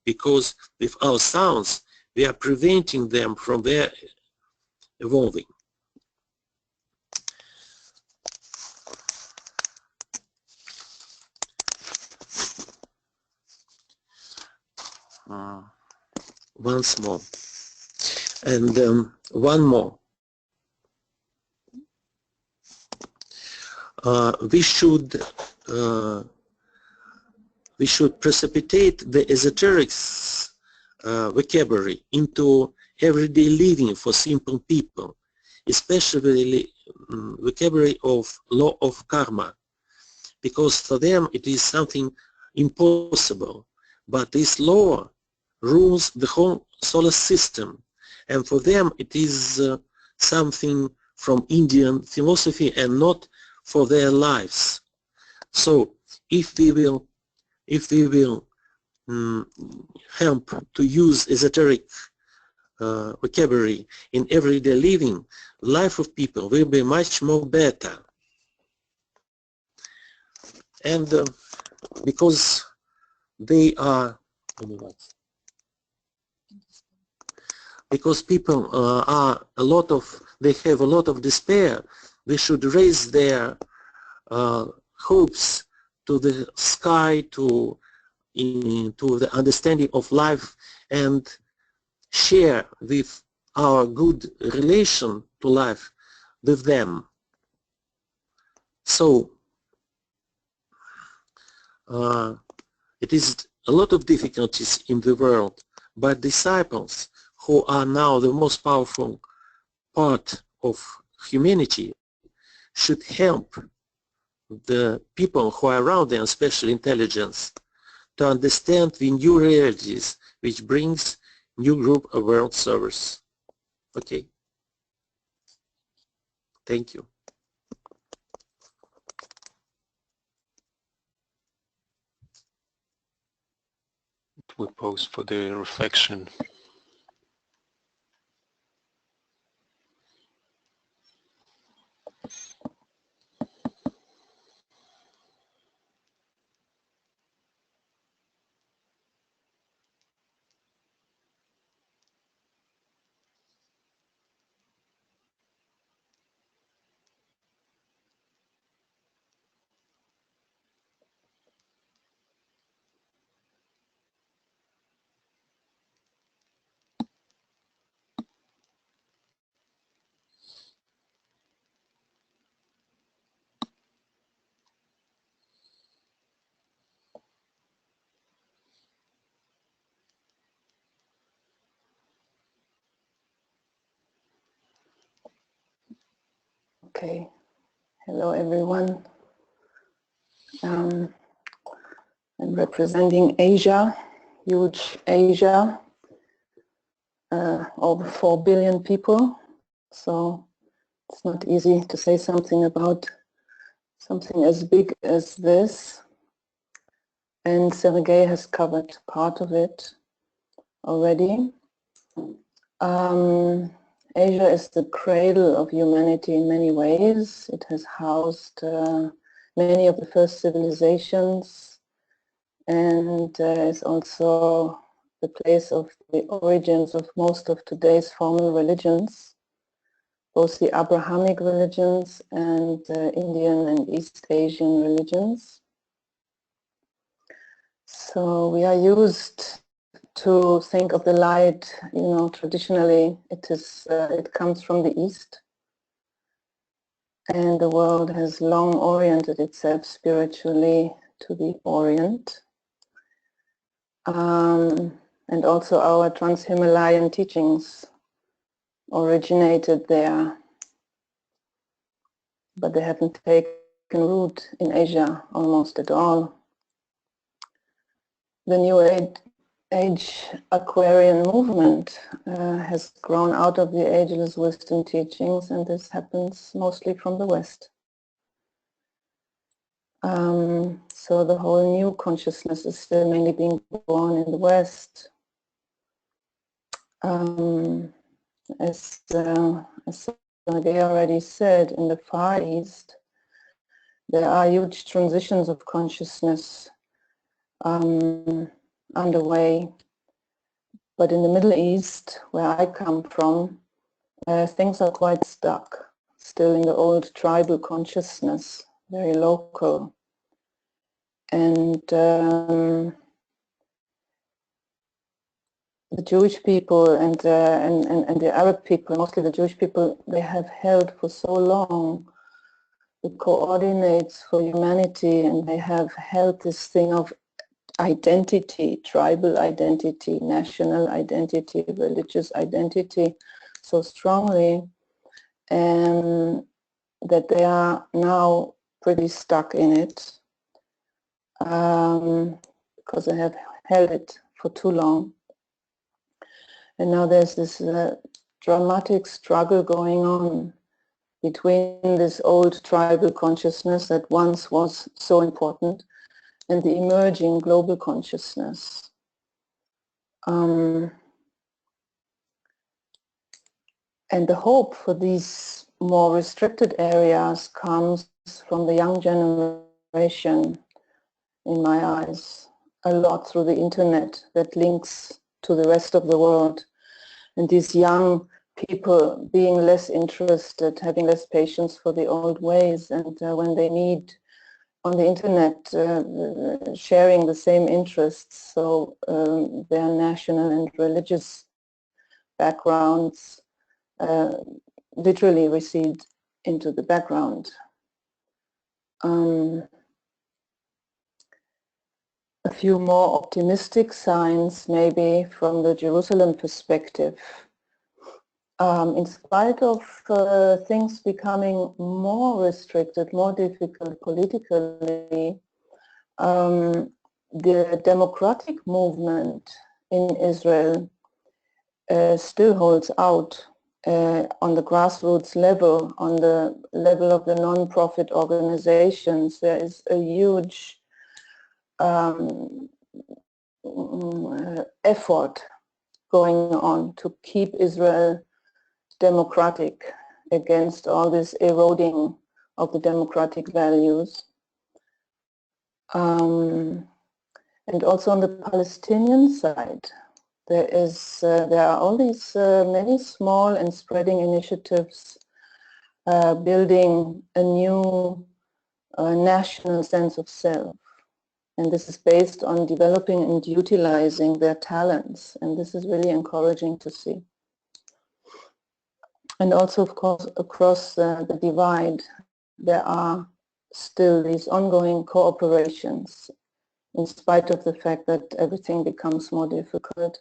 because with our sounds we are preventing them from their evolving. Once more, and one more. We should precipitate the esoteric vocabulary into everyday living for simple people, especially vocabulary of law of karma, because for them it is something impossible. But this law rules the whole solar system, and for them it is something from Indian philosophy and not for their lives. So if we will help to use esoteric vocabulary in everyday living, life of people will be much more better. And because they are, because people they have a lot of despair, we should raise their hopes to the sky, to the understanding of life, and share with our good relation to life with them. So it is a lot of difficulties in the world, but disciples, who are now the most powerful part of humanity, should help the people who are around them, special intelligence, to understand the new realities which brings new group of world servers. Okay. Thank you. We pause for the reflection. Okay, hello everyone. I'm representing Asia, huge Asia, over 4 billion people. So it's not easy to say something about something as big as this. And Sergei has covered part of it already. Asia is the cradle of humanity in many ways. It has housed many of the first civilizations, and is also the place of the origins of most of today's formal religions, both the Abrahamic religions and Indian and East Asian religions. So we are used to think of the light, traditionally it comes from the East, and the world has long oriented itself spiritually to the Orient. And also our trans-Himalayan teachings originated there, but they haven't taken root in Asia almost at all. The New Age Aquarian movement has grown out of the ageless wisdom teachings, and this happens mostly from the West. So the whole new consciousness is still mainly being born in the West. As Sergei already said, in the Far East, there are huge transitions of consciousness underway. But in the Middle East, where I come from, things are quite stuck, still in the old tribal consciousness, very local. And the Jewish people and the Arab people, mostly the Jewish people, they have held for so long the coordinates for humanity, and they have held this thing of identity, tribal identity, national identity, religious identity so strongly, that they are now pretty stuck in it, because they have held it for too long. And now there's this dramatic struggle going on between this old tribal consciousness that once was so important and the emerging global consciousness. And the hope for these more restricted areas comes from the young generation, in my eyes, a lot through the internet that links to the rest of the world. And these young people being less interested, having less patience for the old ways, and when they meet on the internet, sharing the same interests, so their national and religious backgrounds literally recede into the background. A few more optimistic signs, maybe from the Jerusalem perspective. In spite of things becoming more restricted, more difficult politically, the democratic movement in Israel still holds out on the grassroots level, on the level of the non-profit organizations. There is a huge effort going on to keep Israel democratic against all this eroding of the democratic values. And also on the Palestinian side, there are all these many small and spreading initiatives building a new national sense of self. And this is based on developing and utilizing their talents. And this is really encouraging to see. And also, of course, across the divide, there are still these ongoing cooperations, in spite of the fact that everything becomes more difficult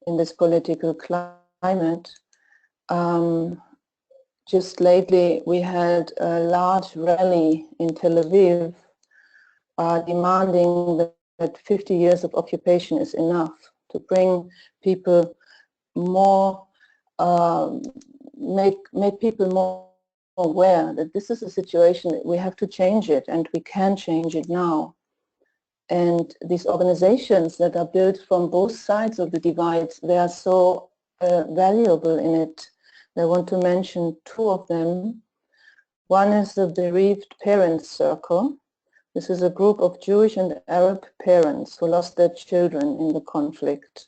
in this political climate. Just lately, we had a large rally in Tel Aviv demanding that 50 years of occupation is enough to bring people more, make people more aware that this is a situation that we have to change it, and we can change it now. And these organizations that are built from both sides of the divide, they are so valuable in it. I want to mention two of them. One is the Bereaved Parents Circle. This is a group of Jewish and Arab parents who lost their children in the conflict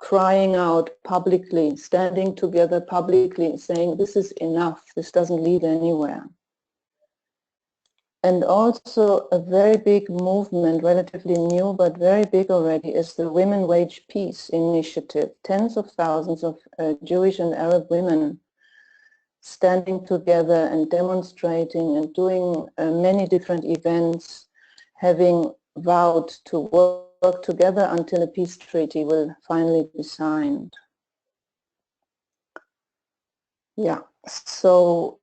crying out publicly, standing together publicly, saying this is enough, this doesn't lead anywhere. And also a very big movement, relatively new but very big already, is the Women Wage Peace Initiative. Tens of thousands of Jewish and Arab women standing together and demonstrating and doing many different events, having vowed to work together until a peace treaty will finally be signed. Yeah, so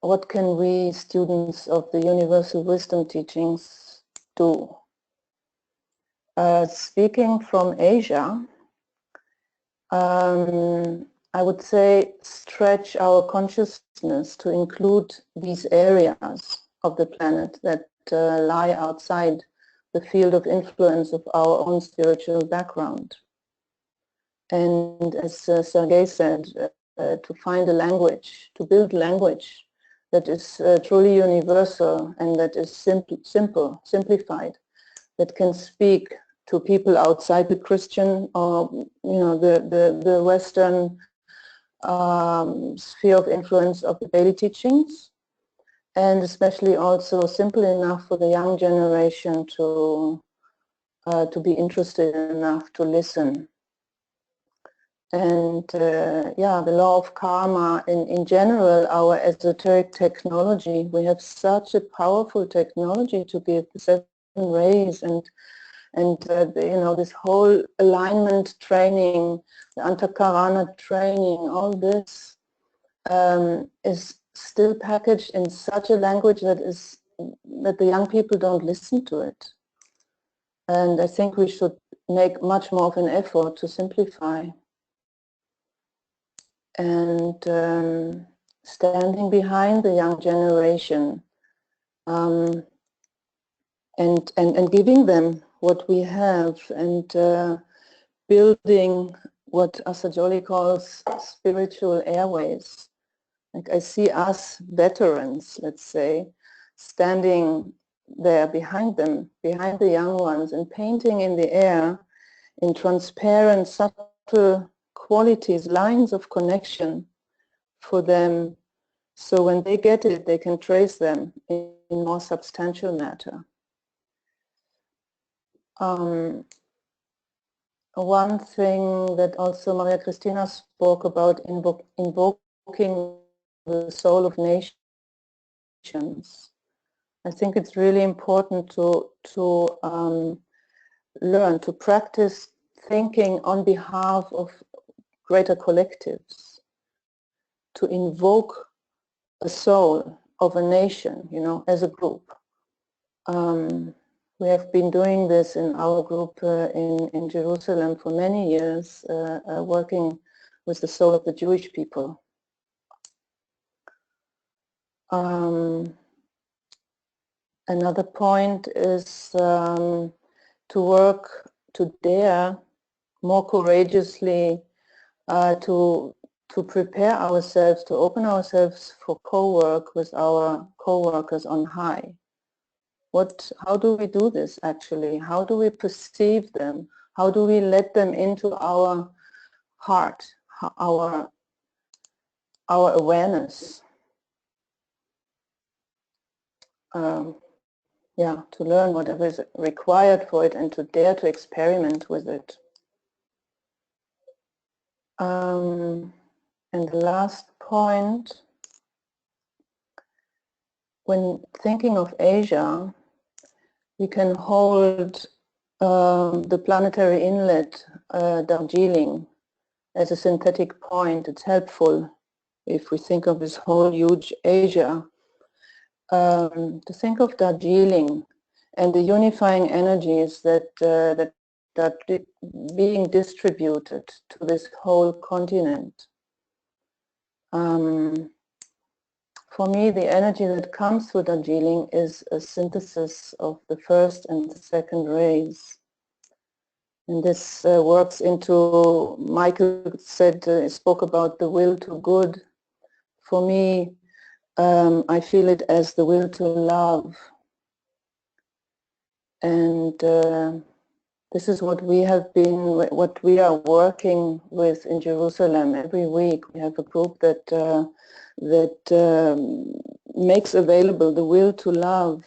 what can we, students of the Universal Wisdom Teachings, do? Speaking from Asia, I would say stretch our consciousness to include these areas of the planet that lie outside the field of influence of our own spiritual background. And as Sergei said, to find a language, to build language that is truly universal and that is simplified, that can speak to people outside the Christian or the Western sphere of influence of the daily teachings, and especially also simple enough for the young generation to be interested enough to listen. And yeah, the law of karma in general, our esoteric technology, we have such a powerful technology to give, the 7 rays and this whole alignment training, the Antakarana training, all this is still packaged in such a language that the young people don't listen to it. And I think we should make much more of an effort to simplify. And standing behind the young generation and giving them what we have, and building what Asajoli calls spiritual airways. Like I see us veterans, let's say, standing there behind them, behind the young ones, and painting in the air in transparent, subtle qualities, lines of connection for them, so when they get it, they can trace them in more substantial matter. One thing that also Maria Cristina spoke about, invoking the soul of nations. I think it's really important to learn to practice thinking on behalf of greater collectives, to invoke the soul of a nation, as a group. We have been doing this in our group in Jerusalem for many years, working with the soul of the Jewish people. Another point is to work, to dare more courageously to prepare ourselves, to open ourselves for co-work with our co-workers on high. How do we do this actually? How do we perceive them? How do we let them into our heart, our awareness? Yeah, to learn whatever is required for it and to dare to experiment with it. And the last point, when thinking of Asia, we can hold the planetary inlet, Darjeeling, as a synthetic point. It's helpful if we think of this whole huge Asia, to think of Darjeeling and the unifying energies that are being distributed to this whole continent. For me, the energy that comes through Darjeeling is a synthesis of the first and the second rays. And this works into, Michael spoke about the will to good. For me, I feel it as the will to love. And This is what we are working with in Jerusalem every week. We have a group that makes available the will to love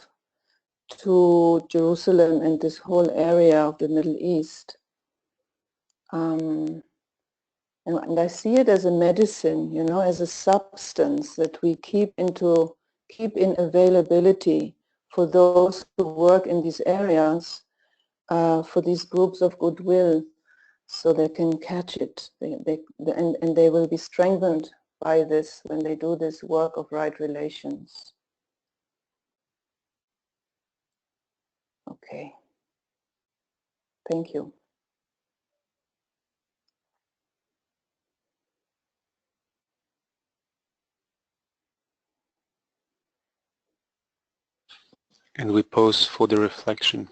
to Jerusalem and this whole area of the Middle East. And I see it as a medicine, you know, as a substance that we keep in availability for those who work in these areas, for these groups of goodwill, so they can catch it. And they will be strengthened by this when they do this work of right relations. Okay. Thank you. And we pause for the reflection.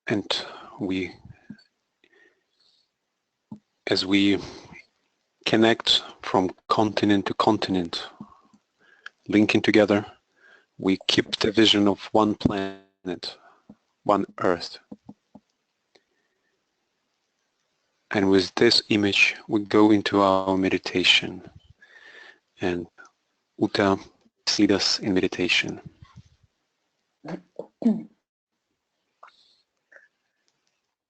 And as we connect from continent to continent, linking together, we keep the vision of one planet, one Earth. And with this image, we go into our meditation. And Uta, lead us in meditation.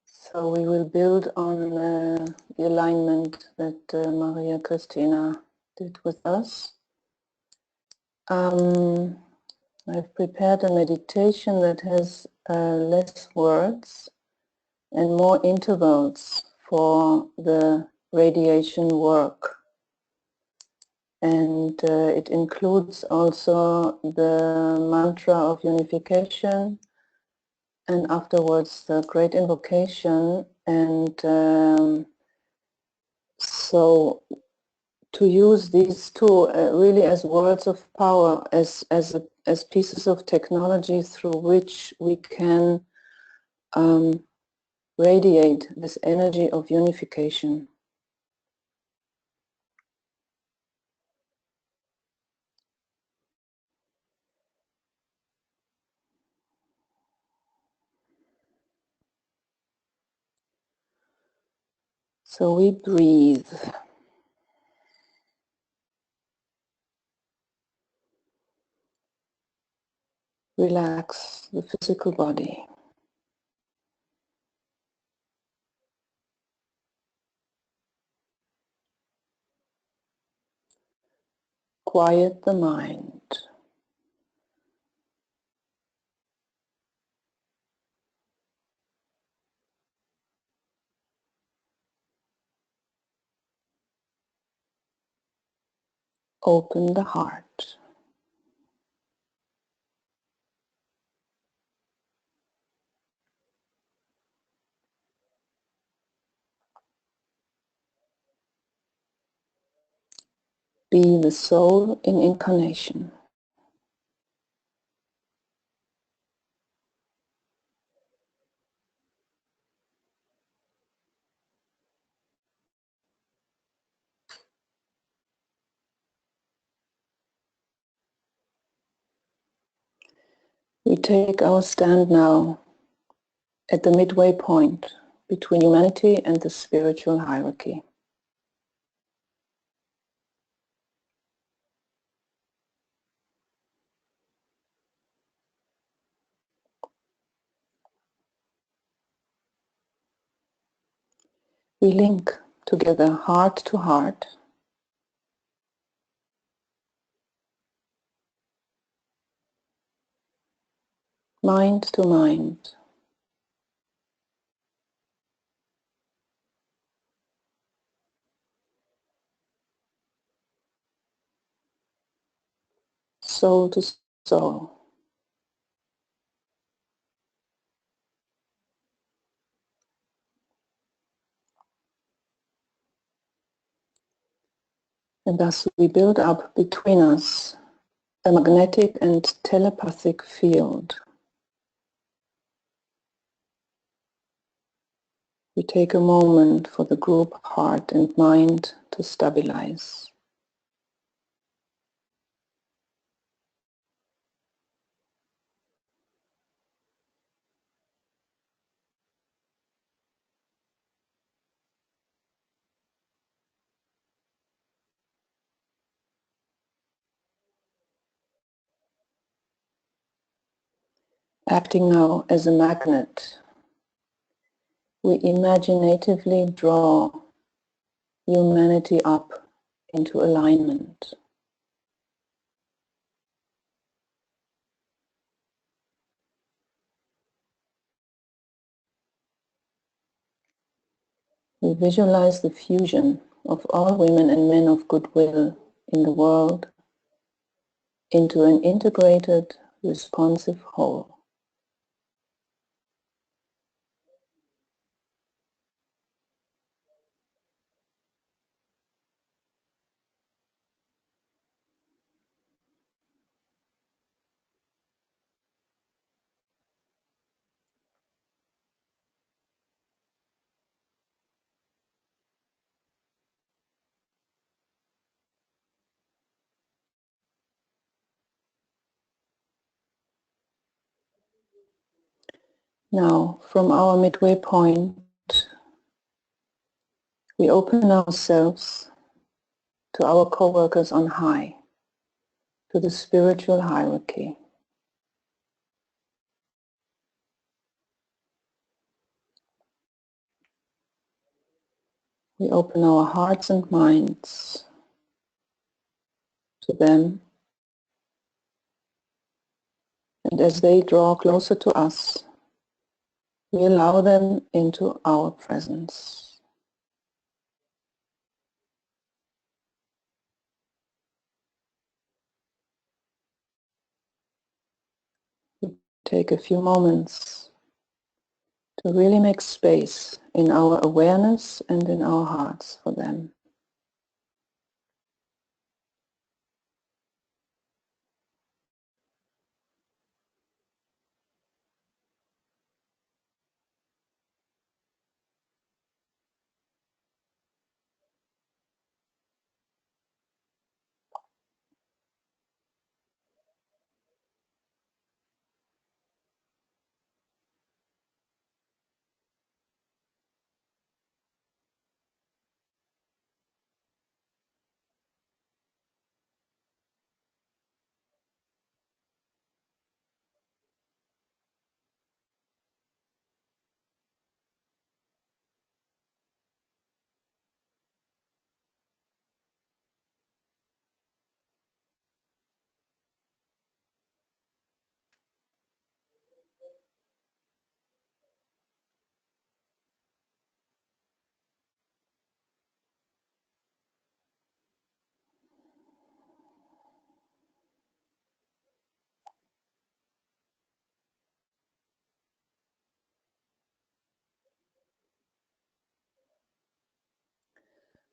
So we will build on the alignment that Maria Christina did with us. I've prepared a meditation that has less words and more intervals for the radiation work. And it includes also the mantra of unification, and afterwards the great invocation. And so to use these two really as words of power, as pieces of technology through which we can radiate this energy of unification. So we breathe. Relax the physical body. Quiet the mind. Open the heart. Be the soul in incarnation. We take our stand now at the midway point between humanity and the spiritual hierarchy. we link together heart to heart, mind to mind, soul to soul. And thus we build up between us a magnetic and telepathic field. We take a moment for the group heart and mind to stabilize. Acting now as a magnet, we imaginatively draw humanity up into alignment. We visualize the fusion of all women and men of goodwill in the world into an integrated, responsive whole. Now, from our midway point, we open ourselves to our co-workers on high, to the spiritual hierarchy. We open our hearts and minds to them, and as they draw closer to us, we allow them into our presence. We take a few moments to really make space in our awareness and in our hearts for them.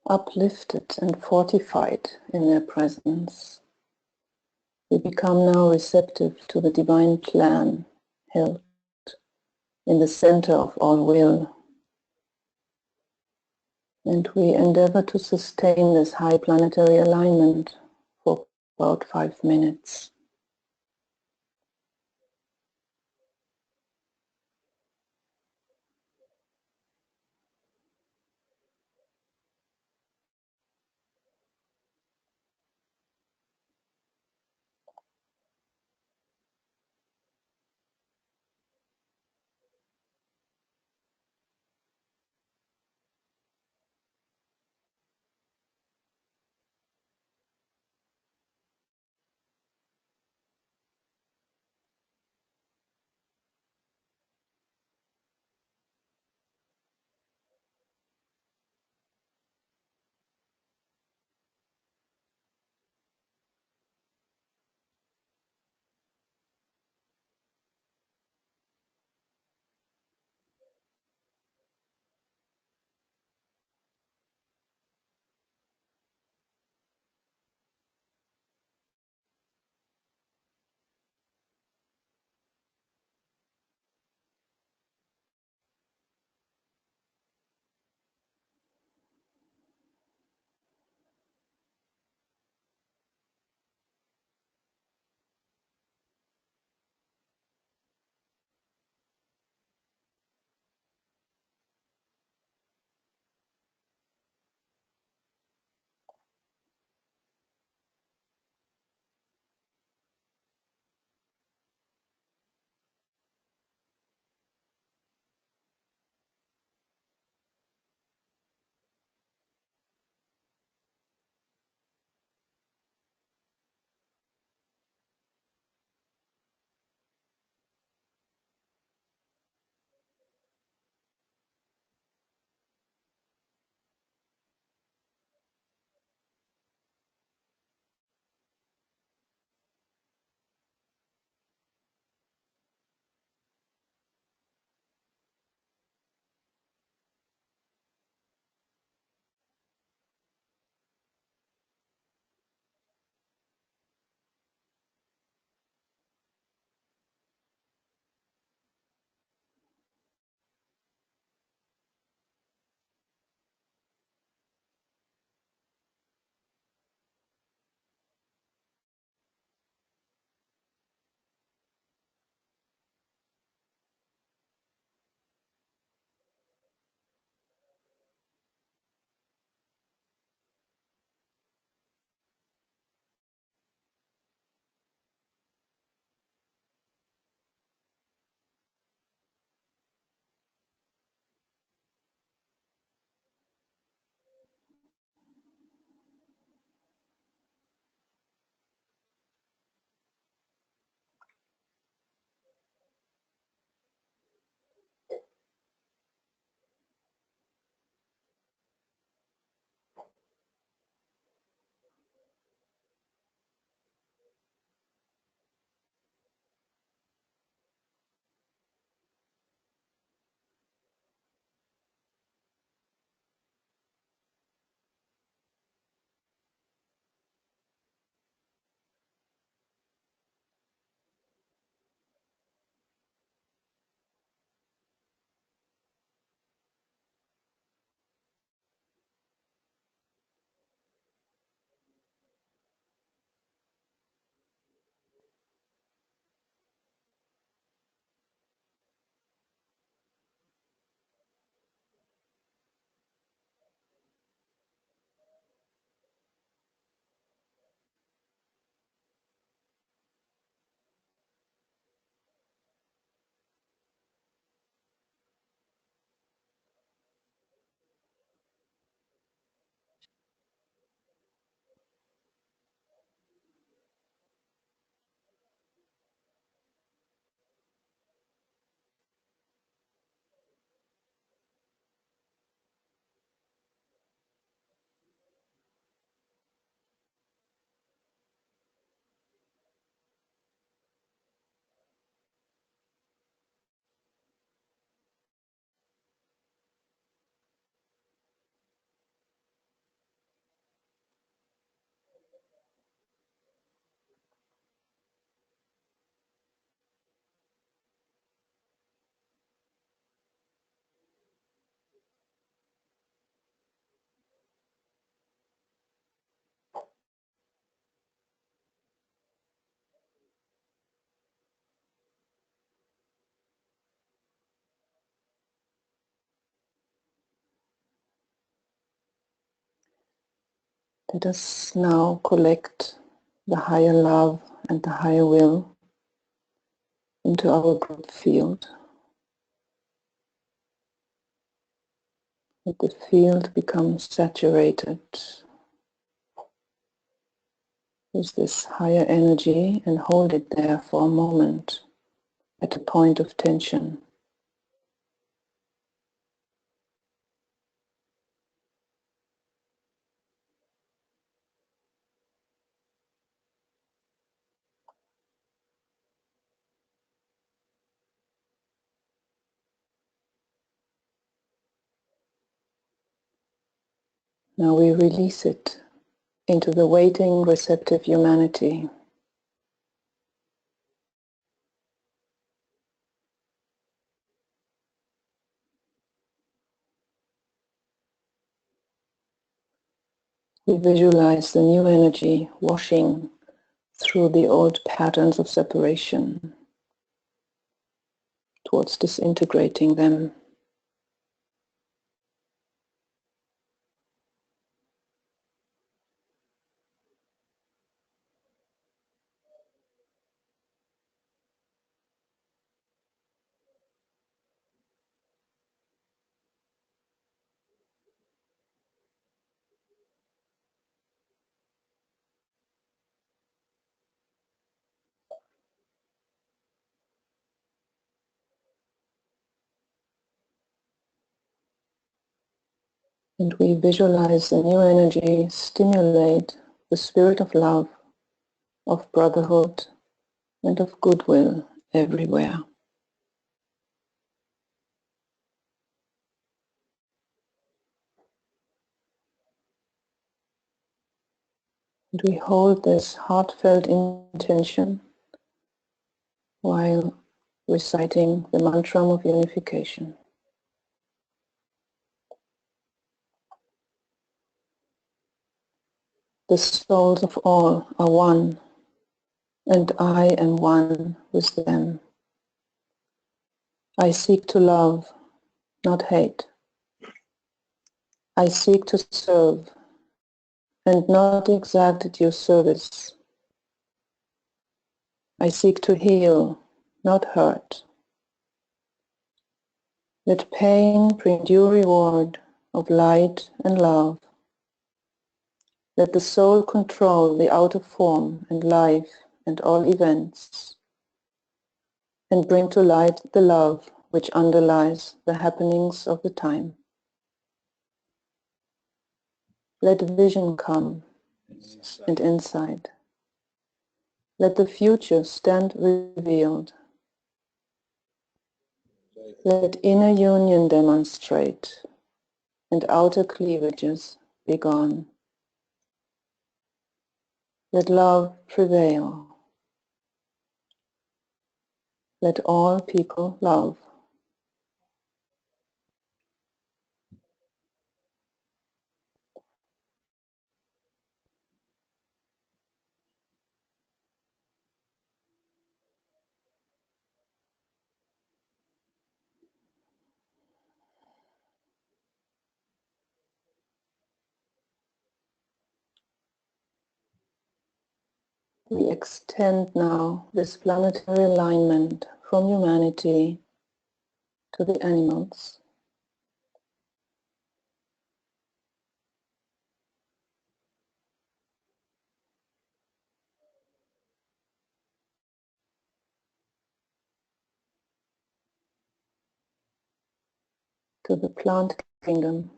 Uplifted and fortified in their presence, we become now receptive to the divine plan held in the center of all will. And we endeavor to sustain this high planetary alignment for about 5 minutes. Let us now collect the higher love and the higher will into our group field. Let the field become saturated with this higher energy and hold it there for a moment at a point of tension. Now we release it into the waiting, receptive humanity. We visualize the new energy washing through the old patterns of separation towards disintegrating them. And we visualize the new energy stimulate the spirit of love, of brotherhood, and of goodwill everywhere. And we hold this heartfelt intention while reciting the mantra of unification. The souls of all are one, and I am one with them. I seek to love, not hate. I seek to serve, and not exact at your service. I seek to heal, not hurt. Let pain bring due reward of light and love. Let the soul control the outer form and life and all events, and bring to light the love which underlies the happenings of the time. Let vision come and insight. Let the future stand revealed. Let inner union demonstrate and outer cleavages be gone. Let love prevail. Let all people love. We extend now this planetary alignment from humanity to the animals, to the plant kingdom,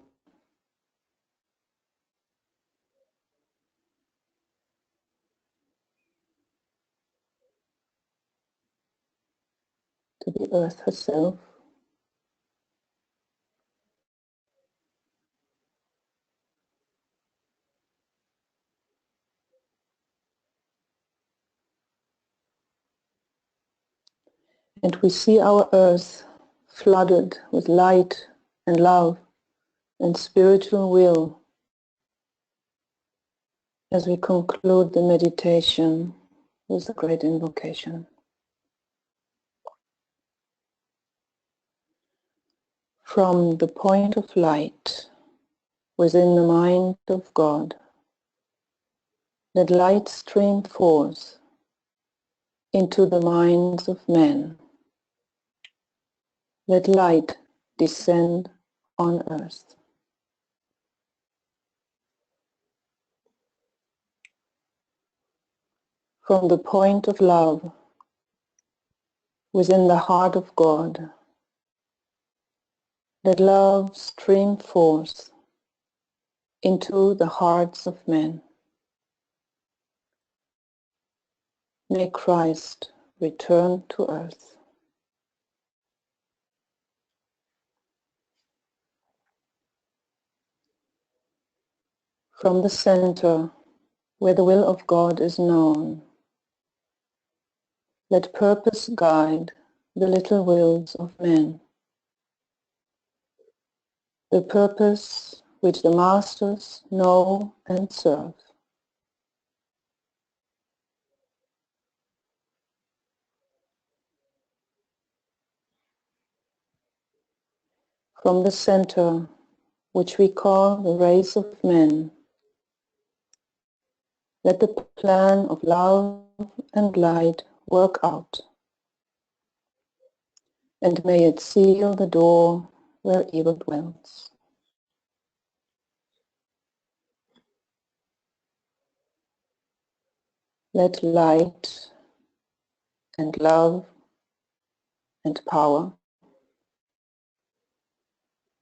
to the earth herself, and we see our earth flooded with light and love and spiritual will as we conclude the meditation with the great invocation. From the point of light within the mind of God, Let light stream forth into the minds of men. Let light descend on earth. From the point of love within the heart of God, let love stream forth into the hearts of men. May Christ return to earth. From the center, where the will of God is known, let purpose guide the little wills of men. The purpose which the masters know and serve. From the center, which we call the race of men, let the plan of love and light work out, and may it seal the door where evil dwells. Let light and love and power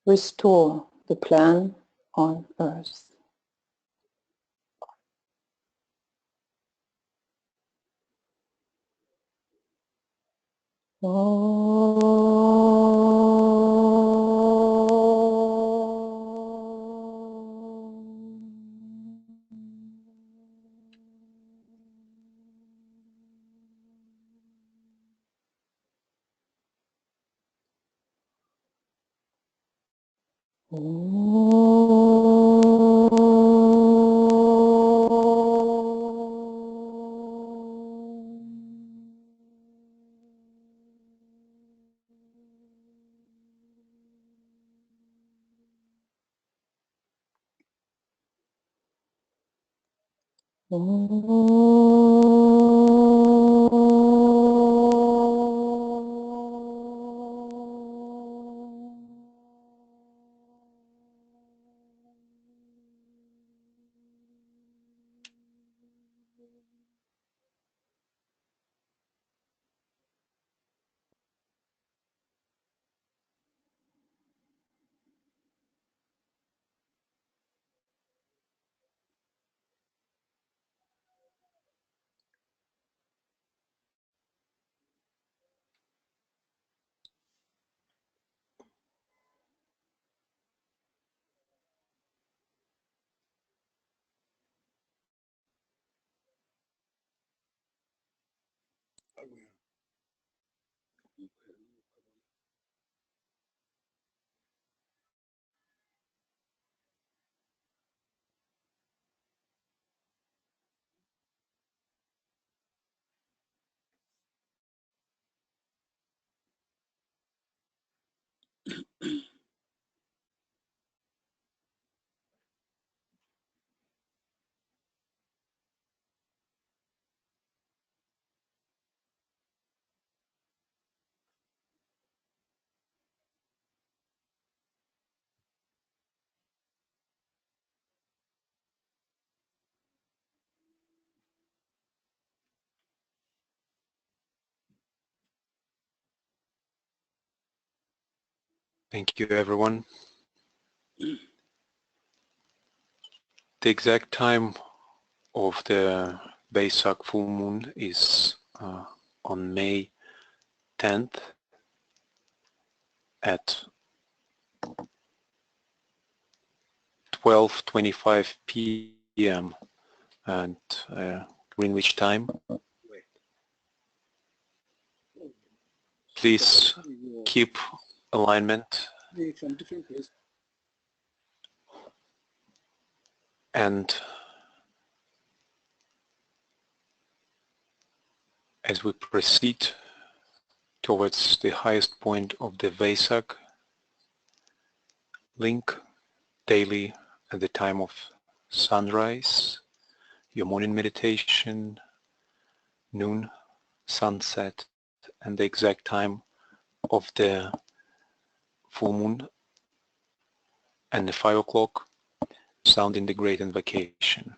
restore the plan on earth. Thank you, everyone. The exact time of the Wesak full moon is on May 10th at 12:25 p.m. and Greenwich time. Please keep alignment and as we proceed towards the highest point of the Wesak, link daily at the time of sunrise your morning meditation, noon, sunset, and the exact time of the full moon and the 5 o'clock, sounding the great invocation.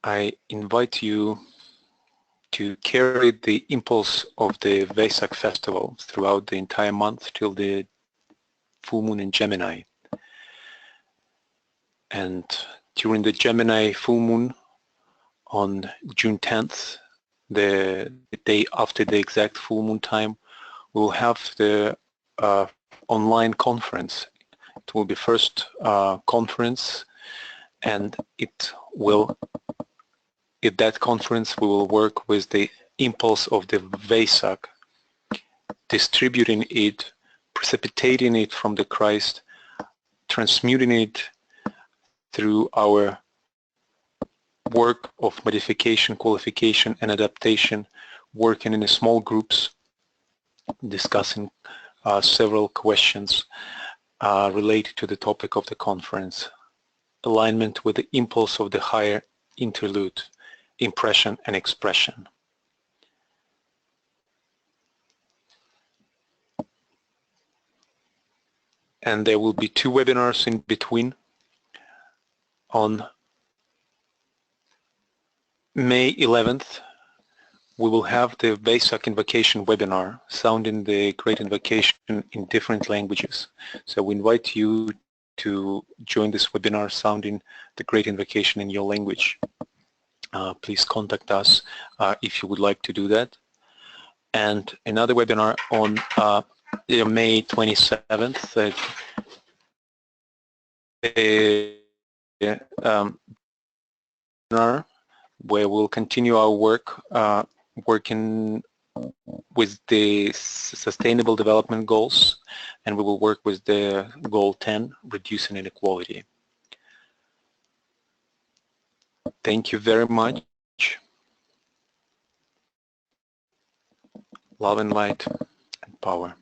I invite you to carry the impulse of the Wesak festival throughout the entire month till the full moon in Gemini. And during the Gemini full moon on June 10th, the day after the exact full moon time, we'll have the online conference. It will be first conference, and at that conference we will work with the impulse of the Wesak, distributing it, precipitating it from the Christ, transmuting it through our work of modification, qualification, and adaptation, working in small groups, discussing several questions related to the topic of the conference, alignment with the impulse of the higher interlude, impression and expression. And there will be 2 webinars in between. On May 11th, we will have the Wesak Invocation webinar, sounding the Great Invocation in different languages. So we invite you to join this webinar, sounding the Great Invocation in your language. Please contact us if you would like to do that. And another webinar on May 27th, where we'll continue our work working with the Sustainable Development Goals, and we will work with the Goal 10, reducing inequality. Thank you very much. Love and light and power.